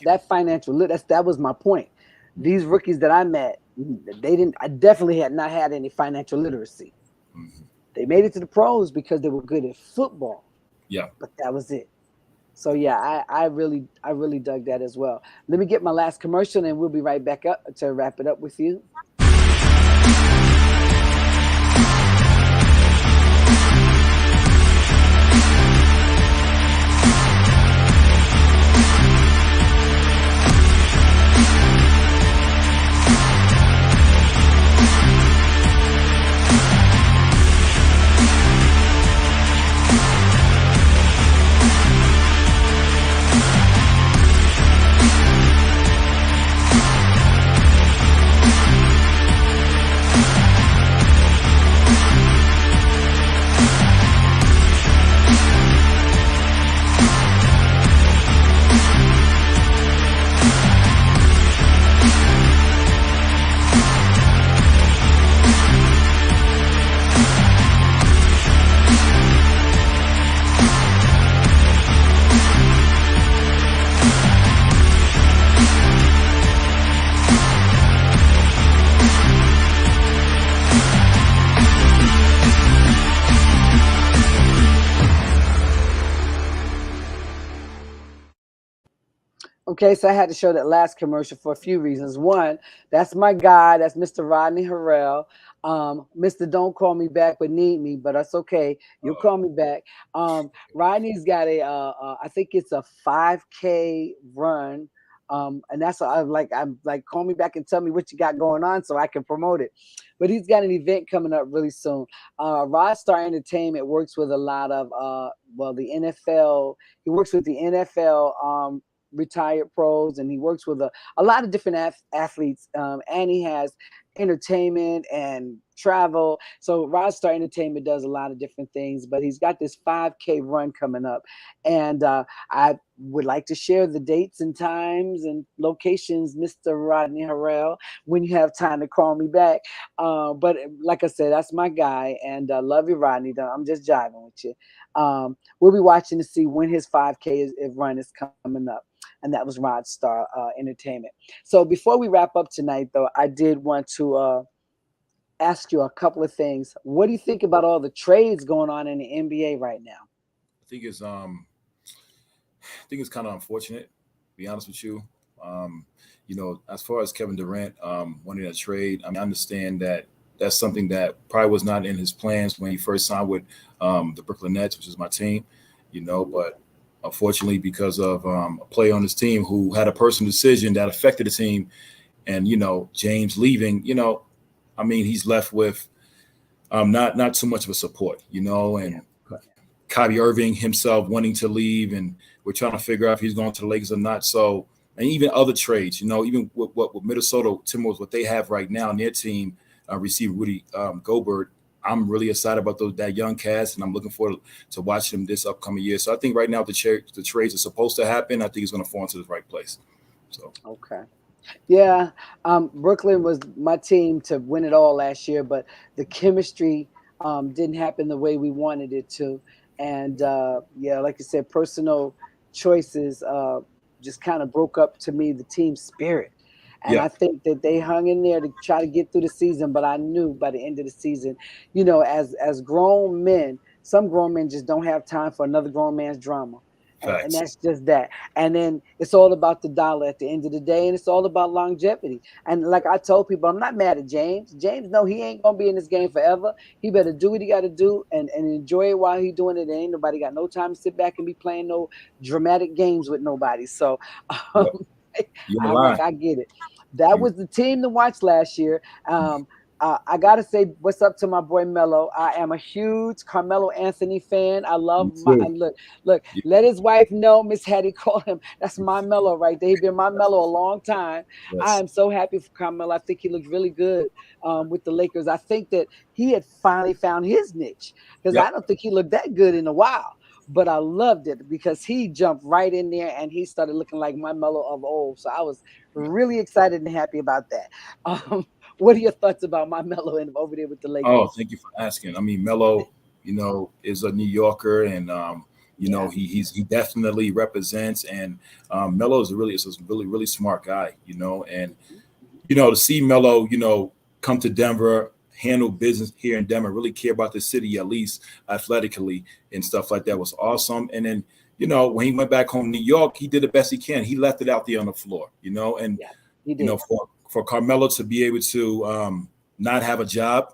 That financial that was my point. These rookies that I met, I definitely had not had any financial literacy. They made it to the pros because they were good at football. But that was it. So yeah, I really dug that as well. Let me get my last commercial and we'll be right back up to wrap it up with you. Okay, so I had to show that last commercial for a few reasons. One, that's my guy. That's Mr. Rodney Harrell. Mr. Don't Call Me Back but Need Me, but that's okay. You'll call me back. Rodney's got I think it's a 5K run. And that's I'm like, call me back and tell me what you got going on so I can promote it. But he's got an event coming up really soon. Rodstar Entertainment works with a lot of the NFL. He works with the NFL retired pros, and he works with a lot of different athletes, and he has entertainment and travel. So Rodstar Entertainment does a lot of different things, but he's got this 5K run coming up, and I would like to share the dates and times and locations, Mr. Rodney Harrell, when you have time to call me back. But like I said, that's my guy, and love you, Rodney. I'm just jiving with you. We'll be watching to see when his 5K run is coming up. And that was Rodstar Entertainment. So before we wrap up tonight, though, I did want to ask you a couple of things. What do you think about all the trades going on in the NBA right now? I think it's kind of unfortunate, to be honest with you. As far as Kevin Durant wanting a trade, I mean, I understand that that's something that probably was not in his plans when he first signed with the Brooklyn Nets, which is my team, but unfortunately, because of a player on his team who had a personal decision that affected the team, and James leaving, I mean, he's left with not too much of a support, and Kyrie Irving himself wanting to leave, and we're trying to figure out if he's going to the Lakers or not. So, and even other trades, even with Minnesota Timberwolves, what they have right now in their team, receive Rudy Gobert. I'm really excited about that young cast, and I'm looking forward to watching them this upcoming year. So I think right now the trades are supposed to happen. I think it's going to fall into the right place. So okay, yeah, Brooklyn was my team to win it all last year, but the chemistry didn't happen the way we wanted it to, and like you said, personal choices just kind of broke up to me the team spirit. And I think that they hung in there to try to get through the season. But I knew by the end of the season, as grown men, some grown men just don't have time for another grown man's drama. And that's just that. And then it's all about the dollar at the end of the day. And it's all about longevity. And like I told people, I'm not mad at James. James, no, he ain't going to be in this game forever. He better do what he got to do and enjoy it while he's doing it. There ain't nobody got no time to sit back and be playing no dramatic games with nobody. So I get it. That was the team to watch last year. I gotta say, what's up to my boy Melo? I am a huge Carmelo Anthony fan. I love look. Let his wife know, Miss Hattie, call him. That's my Melo right there. He's been my Melo a long time. Yes. I am so happy for Carmelo. I think he looked really good with the Lakers. I think that he had finally found his niche because I don't think he looked that good in a while. But I loved it because he jumped right in there and he started looking like my Melo of old. So I was really excited and happy about that. What are your thoughts about my Melo and over there with the Lakers? Oh, thank you for asking. I mean, Melo, is a New Yorker, and he definitely represents. And Melo is a really smart guy, and to see Melo, come to Denver, handle business here in Denver, really care about the city, at least athletically and stuff like that, was awesome. And then, when he went back home to New York, he did the best he can. He left it out there on the floor, and, he did. For Carmelo to be able to not have a job,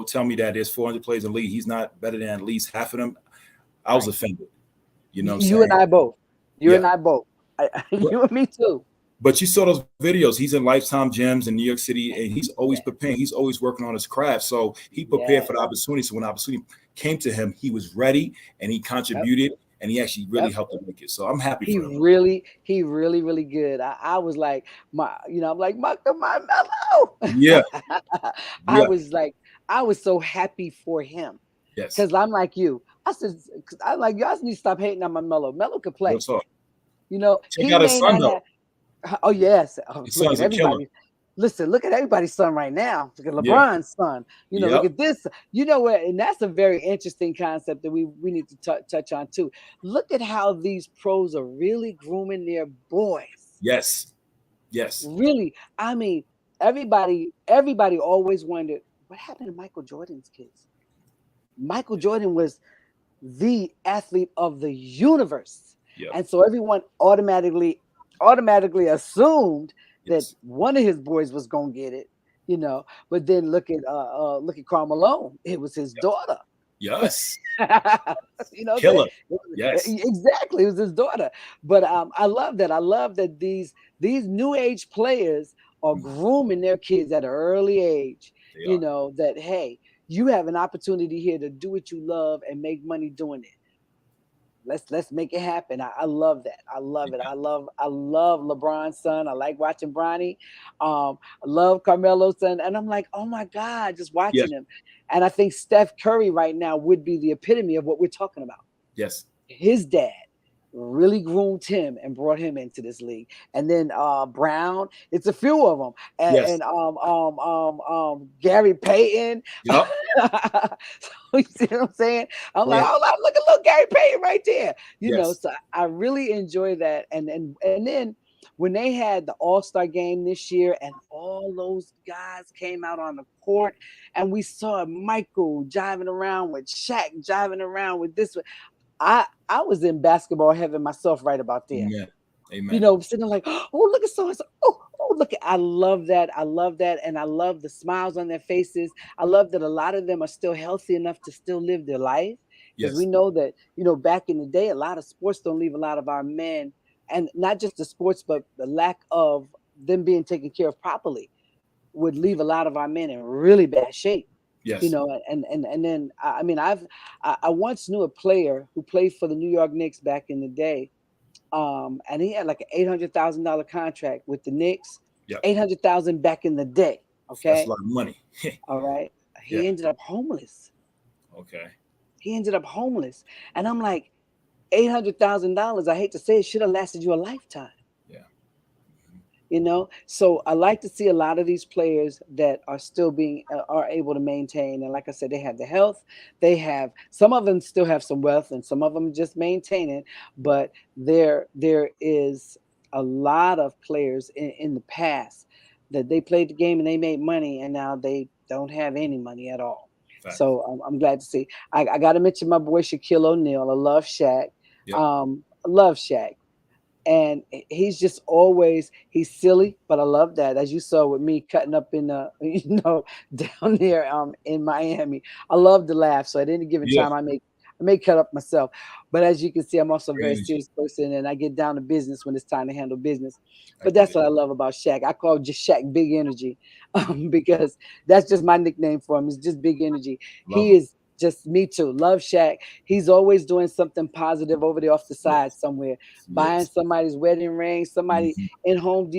tell me that there's 400 players in the league, he's not better than at least half of them. I was offended. You and I both. You and I both. You and me too. But you saw those videos. He's in Lifetime Gyms in New York City, and he's always preparing. He's always working on his craft. So he prepared for the opportunity. So when the opportunity came to him, he was ready, and he contributed, and he actually really helped to make it. So I'm happy for him. He really good. I was like, I'm like, my Melo. Yeah. I was so happy for him. Yes. Because I'm like you. I'm like, y'all need to stop hating on my Melo. Melo could play. Check he out his son, though. Oh yes, look at everybody. Listen, look at everybody's son right now. Look at LeBron's son. Look at this. And that's a very interesting concept that we need to touch on too. Look at how these pros are really grooming their boys. Yes. Really, I mean, everybody always wondered what happened to Michael Jordan's kids. Michael Jordan was the athlete of the universe, and so everyone automatically automatically assumed that Yes. one of his boys was gonna get it, But then look at Karl Malone. It was his Yep. daughter. Yes. You know what I'm Killer. saying? Yes. Exactly. It was his daughter. But I love that. I love that these new age players are grooming their kids at an early age. They are. That hey, you have an opportunity here to do what you love and make money doing it. Let's make it happen. I love that. I love it. Yeah. I love LeBron's son. I like watching Bronny. I love Carmelo's son. And I'm like, oh my God, just Yeah. watching him. And I think Steph Curry right now would be the epitome of what we're talking about. Yes. His dad really groomed him and brought him into this league. And then Brown, it's a few of them. Yes. And Gary Payton. Yep. So you see what I'm saying? I'm like, Yeah. oh, look at little Gary Payton right there. Yes. So I really enjoy that. And then when they had the All-Star game this year and all those guys came out on the court and we saw Michael jiving around with Shaq, jiving around with this one. I was in basketball heaven myself right about there. Amen. Amen. Sitting like, oh, look at so-and-so. Oh, look at, I love that. I love that. And I love the smiles on their faces. I love that a lot of them are still healthy enough to still live their life. Because Yes. we know that, back in the day, a lot of sports don't leave a lot of our men, and not just the sports, but the lack of them being taken care of properly would leave a lot of our men in really bad shape. Yes. And then I mean I once knew a player who played for the New York Knicks back in the day, and he had like an $800,000 contract with the Knicks. Yep. $800,000 back in the day. Okay, That's a lot of money. all right. He ended up homeless. Okay. He ended up homeless, and I'm like, $800,000. I hate to say it, should have lasted you a lifetime. So I like to see a lot of these players that are still are able to maintain. And like I said, they have the health, some of them still have some wealth and some of them just maintain it. But there is a lot of players in the past that they played the game and they made money and now they don't have any money at all. Fact. So I'm glad to see. I got to mention my boy Shaquille O'Neal. I love Shaq. Yep. I love Shaq. And he's just always, he's silly, but I love that. As you saw with me cutting up in down there in Miami. I love to laugh. So at any given time I may cut up myself. But as you can see, I'm also a very serious person and I get down to business when it's time to handle business. But that's what I love about Shaq. I call just Shaq Big Energy because that's just my nickname for him. It's just Big Energy. He is just me too. Love Shaq. He's always doing something positive over there off the side somewhere, buying somebody's wedding ring, somebody in Home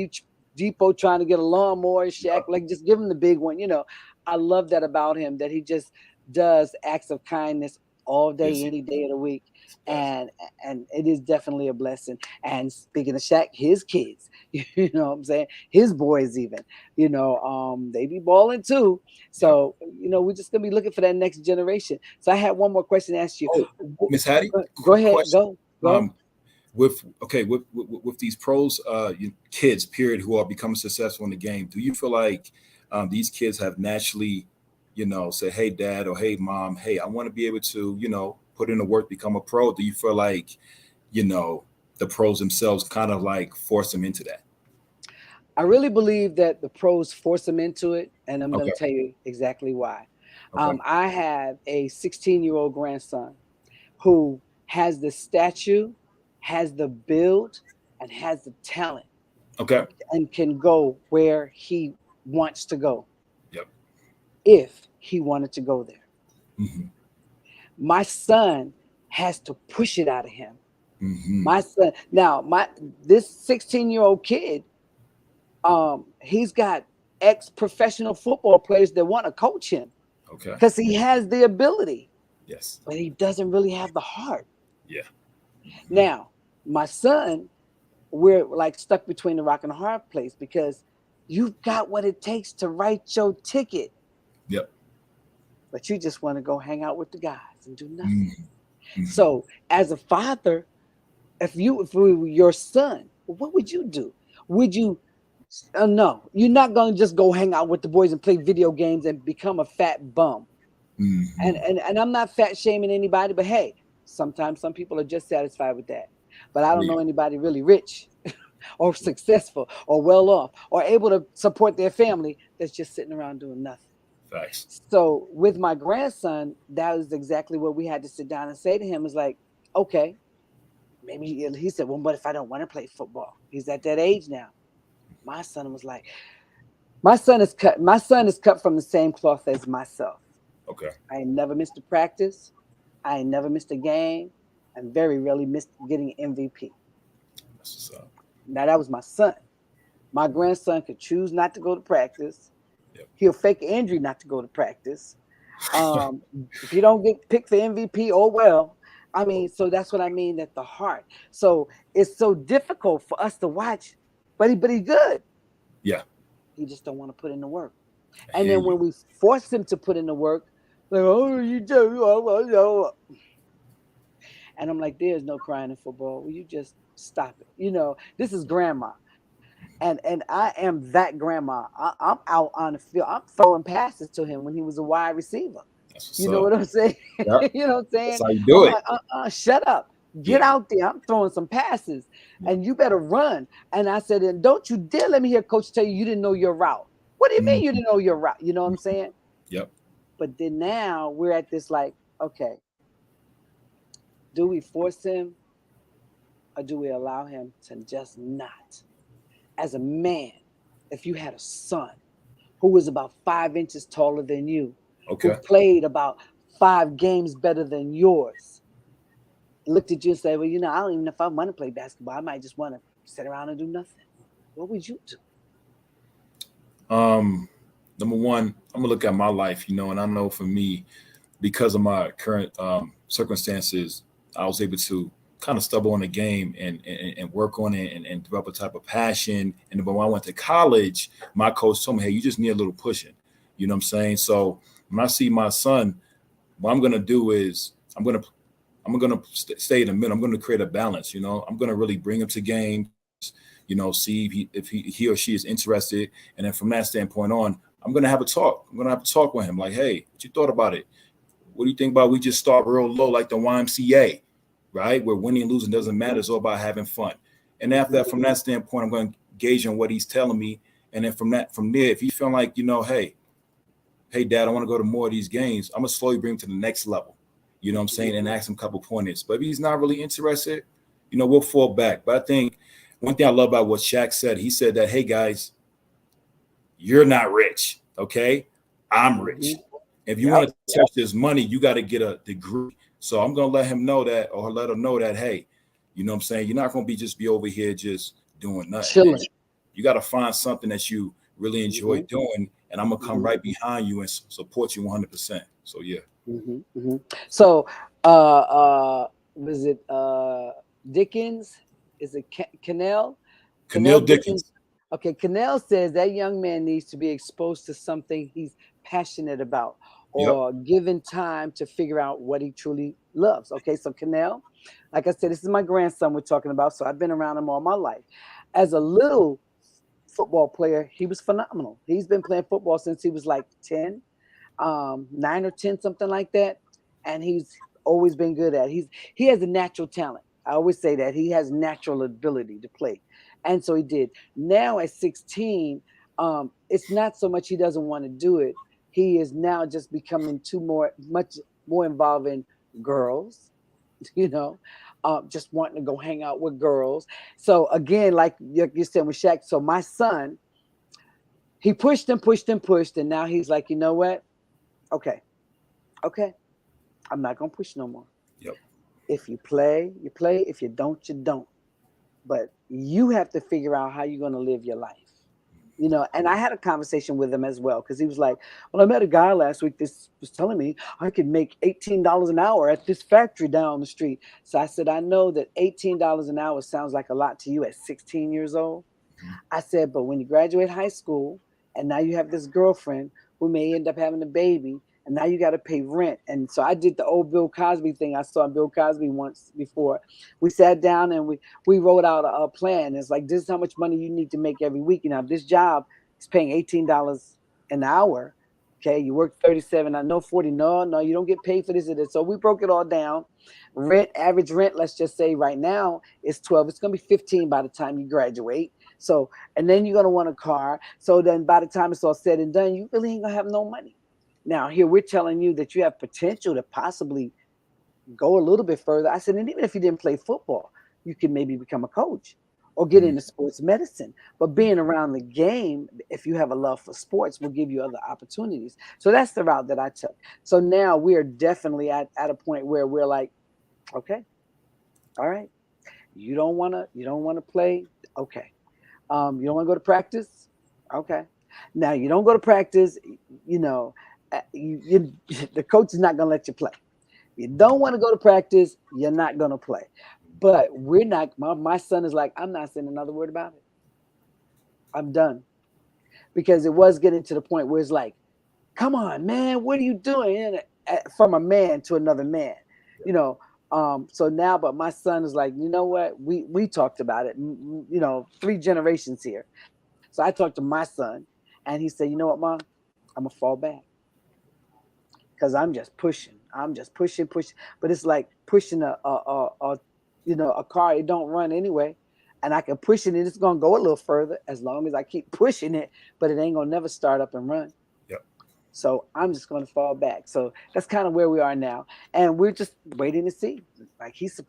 Depot trying to get a lawnmower. Shaq, like just give him the big one. I love that about him, that he just does acts of kindness all day, any day of the week. And it is definitely a blessing. And speaking of Shaq, his kids, you know what I'm saying? His boys even, they be balling too. So, we're just going to be looking for that next generation. So I had one more question to ask you. Oh, Miss Hattie? Go ahead. Go. With these pros, kids, period, who are becoming successful in the game, do you feel like these kids have naturally, say, hey, dad, or hey, mom, hey, I want to be able to, put in the work, become a pro? Do you feel like, the pros themselves kind of like force them into that? I really believe that the pros force them into it, and I'm going to tell you exactly why. I have a 16-year-old grandson who has the stature, has the build, and has the talent. Okay. And can go where he wants to go. Yep. If he wanted to go there. Mm-hmm. My son has to push it out of him. Mm-hmm. My son, now this 16-year-old kid, he's got ex-professional football players that want to coach him. Okay. Because he has the ability. Yes. But he doesn't really have the heart. Yeah. Now, my son, we're like stuck between the rock and the hard place because you've got what it takes to write your ticket. Yep. But you just want to go hang out with the guys and do nothing. Mm-hmm. So as a father, if we were your son, what would you do? Would you, no, you're not going to just go hang out with the boys and play video games and become a fat bum. Mm-hmm. And I'm not fat shaming anybody, but hey, sometimes some people are just satisfied with that. But I don't know anybody really rich or successful or well off or able to support their family that's just sitting around doing nothing. Facts. So with my grandson, that was exactly what we had to sit down and say to him is like, okay, maybe he said, well, what if I don't want to play football? He's at that age now. My son was like, my son is cut from the same cloth as myself. Okay. I ain't never missed a practice. I ain't never missed a game. And very rarely missed getting MVP. That's what's up. Now that was my son. My grandson could choose not to go to practice. Yep. He'll fake an injury not to go to practice. If you don't get picked for MVP, oh well. I mean, so that's what I mean at the heart. So it's so difficult for us to watch, but he's good. Yeah. He just don't want to put in the work. And then when we force him to put in the work, like, oh, you do. And I'm like, there's no crying in football. Will you just stop it? You know, this is grandma. And I am that grandma. I'm out on the field. I'm throwing passes to him when he was a wide receiver. You know what I'm saying? Yep. You know what I'm saying? That's how you do it. Like, shut up. Get out there. I'm throwing some passes. And you better run. And I said, and don't you dare let me hear coach tell you didn't know your route. What do you mean you didn't know your route? You know what I'm saying? Yep. But then now we're at this like, okay, do we force him or do we allow him to just not? As a man, if you had a son who was about 5 inches taller than you, okay, who played about 5 games better than yours, looked at you and said, well, you know, I don't even know if I want to play basketball. I might just want to sit around and do nothing. What would you do? Number one, I'm gonna look at my life, you know, and I know for me, because of my current circumstances, I was able to kind of stubble on the game and work on it and develop a type of passion. And when I went to college, my coach told me, hey, you just need a little pushing. You know what I'm saying? So when I see my son, what I'm gonna do is I'm gonna stay in the middle. I'm gonna create a balance. You know, I'm gonna really bring him to games. You know, see if he or she is interested, and then from that standpoint on, I'm gonna have a talk. I'm gonna have to talk with him. Like, hey, what you thought about it? What do you think about we just start real low, like the YMCA, right? Where winning and losing doesn't matter. It's all about having fun. And after that, from that standpoint, I'm going to gauge on what he's telling me. And then from there, if you feel like, you know, hey, Dad, I want to go to more of these games, I'm going to slowly bring him to the next level. You know what I'm saying? And ask him a couple pointers. But if he's not really interested, you know, we'll fall back. But I think one thing I love about what Shaq said, he said that, hey, guys, you're not rich, okay? I'm rich. If you want to touch this money, you got to get a degree. So I'm going to let him know that, or let him know that, hey, you know what I'm saying? You're not going to be over here just doing nothing. Chilling. You got to find something that you really enjoy doing, and I'm going to come right behind you and support you 100%. So, yeah. So, was it Dickens? Is it Cannell? Cannell Dickens. Okay, Cannell says that young man needs to be exposed to something he's passionate about, or given time to figure out what he truly loves. Okay, so Cannell, like I said, this is my grandson we're talking about, so I've been around him all my life. As a little football player, he was phenomenal. He's been playing football since he was like 10, 9 or 10, something like that, and he's always been good at it. He has a natural talent. I always say that he has natural ability to play, and so he did. Now at 16, it's not so much he doesn't want to do it. He is now just becoming much more involved in girls, you know, just wanting to go hang out with girls. So again, like you said with Shaq, so my son, he pushed and pushed and pushed, and now he's like, you know what? Okay, I'm not gonna push no more. Yep. If you play, you play. If you don't, you don't. But you have to figure out how you're gonna live your life. You know, and I had a conversation with him as well, because he was like, well, I met a guy last week that was telling me I could make $18 an hour at this factory down the street. So I said, I know that $18 an hour sounds like a lot to you at 16 years old. I said, but when you graduate high school and now you have this girlfriend who may end up having a baby, and now you got to pay rent. And so I did the old Bill Cosby thing. I saw Bill Cosby once before. We sat down and we wrote out a plan. It's like, this is how much money you need to make every week. You know, if this job is paying $18 an hour, Okay, you work 37. I know 40. No, you don't get paid for this or this. So we broke it all down. Average rent, let's just say right now is 12. It's gonna be 15 by the time you graduate. So, and then you're gonna want a car. So then by the time it's all said and done, you really ain't gonna have no money. Now here we're telling you that you have potential to possibly go a little bit further. I said, and even if you didn't play football, you could maybe become a coach or get into sports medicine. But being around the game, if you have a love for sports, will give you other opportunities. So that's the route that I took. So now we are definitely at a point where we're like, okay, all right, you don't want to play, okay. You don't want to go to practice, okay. Now you don't go to practice, the coach is not going to let you play. You don't want to go to practice, you're not going to play. But we're not, my son is like, I'm not saying another word about it. I'm done. Because it was getting to the point where it's like, come on, man, what are you doing? From a man to another man, so now, but my son is like, you know what? We talked about it, 3 generations here. So I talked to my son and he said, you know what, Mom, I'm going to fall back. Because I'm just pushing. But it's like pushing a car. It don't run anyway, and I can push it, and it's gonna go a little further as long as I keep pushing it. But it ain't gonna never start up and run. Yep. So I'm just gonna fall back. So that's kind of where we are now, and we're just waiting to see. Like he's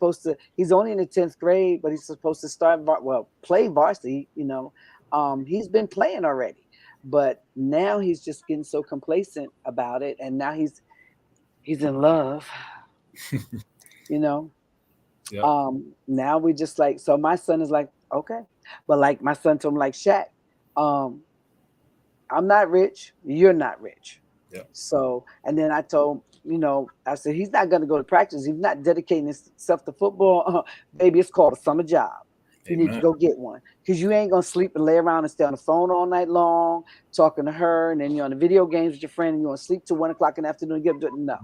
only in the 10th grade, but he's supposed to play varsity. He's been playing already. But now he's just getting so complacent about it, and now he's in love, Yeah. Now we just like, so my son is like, okay, but like my son told him, like, Shaq, I'm not rich, you're not rich. Yeah. So, and then I told I said he's not going to go to practice. He's not dedicating himself to football. Baby, it's called a summer job. You need to go get one, because you ain't gonna sleep and lay around and stay on the phone all night long talking to her, and then you're on the video games with your friend and you want to sleep till 1 o'clock in the afternoon. No,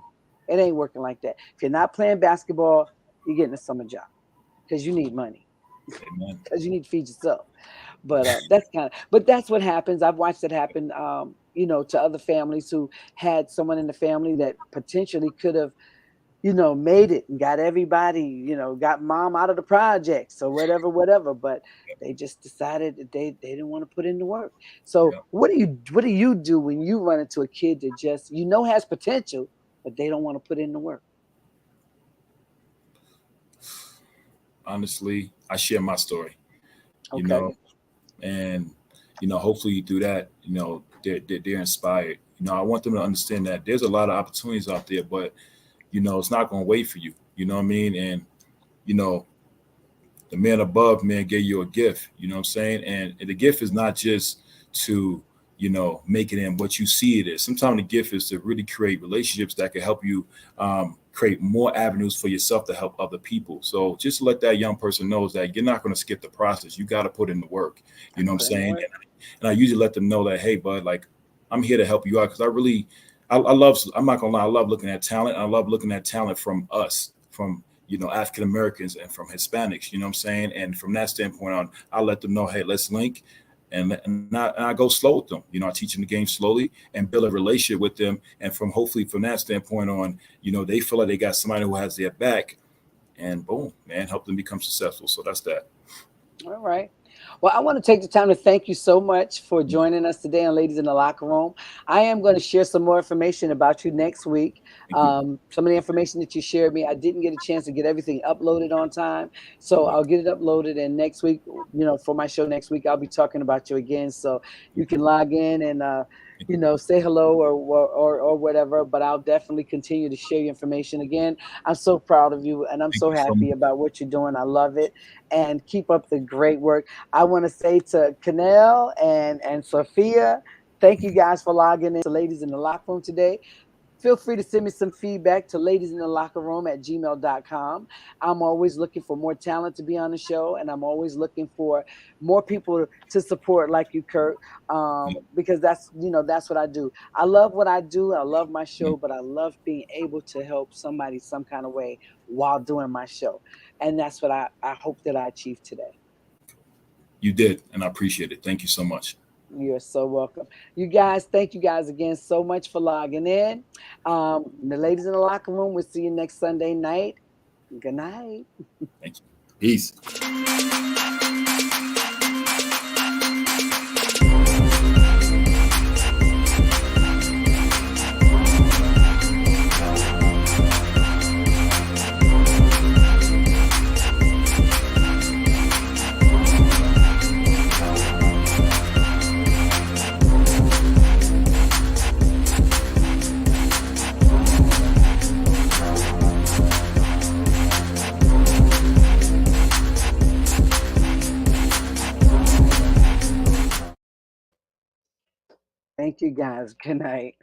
it ain't working like that. If you're not playing basketball, you're getting a summer job, because you need money, because you need to feed yourself. But that's what happens. I've watched it happen, to other families who had someone in the family that potentially could have made it and got everybody, got mom out of the projects or whatever, but they just decided that they didn't want to put in the work. So what do you do when you run into a kid that just, has potential, but they don't want to put in the work? Honestly, I share my story, Okay. And, hopefully through that, they're inspired. I want them to understand that there's a lot of opportunities out there, but it's not going to wait for you. You know what I mean? And, the man above, man, gave you a gift, you know what I'm saying? And the gift is not just to, make it in what you see it is. Sometimes the gift is to really create relationships that can help you create more avenues for yourself to help other people. So just let that young person know that you're not going to skip the process. You got to put in the work. You know what I'm saying? And I usually let them know that, hey, bud, like, I'm here to help you out, because I'm not gonna lie, I love looking at talent. I love looking at talent from us, from African Americans and from Hispanics, you know what I'm saying? And from that standpoint on, I let them know, hey, let's link, and I go slow with them. I teach them the game slowly and build a relationship with them. And hopefully from that standpoint on, they feel like they got somebody who has their back, and boom, man, help them become successful. So that's that. All right. Well, I want to take the time to thank you so much for joining us today on Ladies in the Locker Room. I am going to share some more information about you next week. Some of the information that you shared me, I didn't get a chance to get everything uploaded on time. So I'll get it uploaded. And next week, for my show next week, I'll be talking about you again. So you can log in and, say hello or whatever. But I'll definitely continue to share your information. Again, I'm so proud of you, and I'm so happy about what you're doing. I love it. And keep up the great work. I want to say to Kanel and Sophia, thank you guys for logging in to Ladies in the Locker Room today. Feel free to send me some feedback to ladiesintheLockerRoom@gmail.com. I'm always looking for more talent to be on the show, and I'm always looking for more people to support like you, Kurt, because that's what I do. I love what I do. I love my show, but I love being able to help somebody some kind of way while doing my show. And that's what I hope that I achieved today. You did, and I appreciate it. Thank you so much. You're so welcome. You guys, thank you guys again so much for logging in. The ladies in the locker room, we'll see you next Sunday night. Good night. Thank you. Peace. Thank you guys. Good night.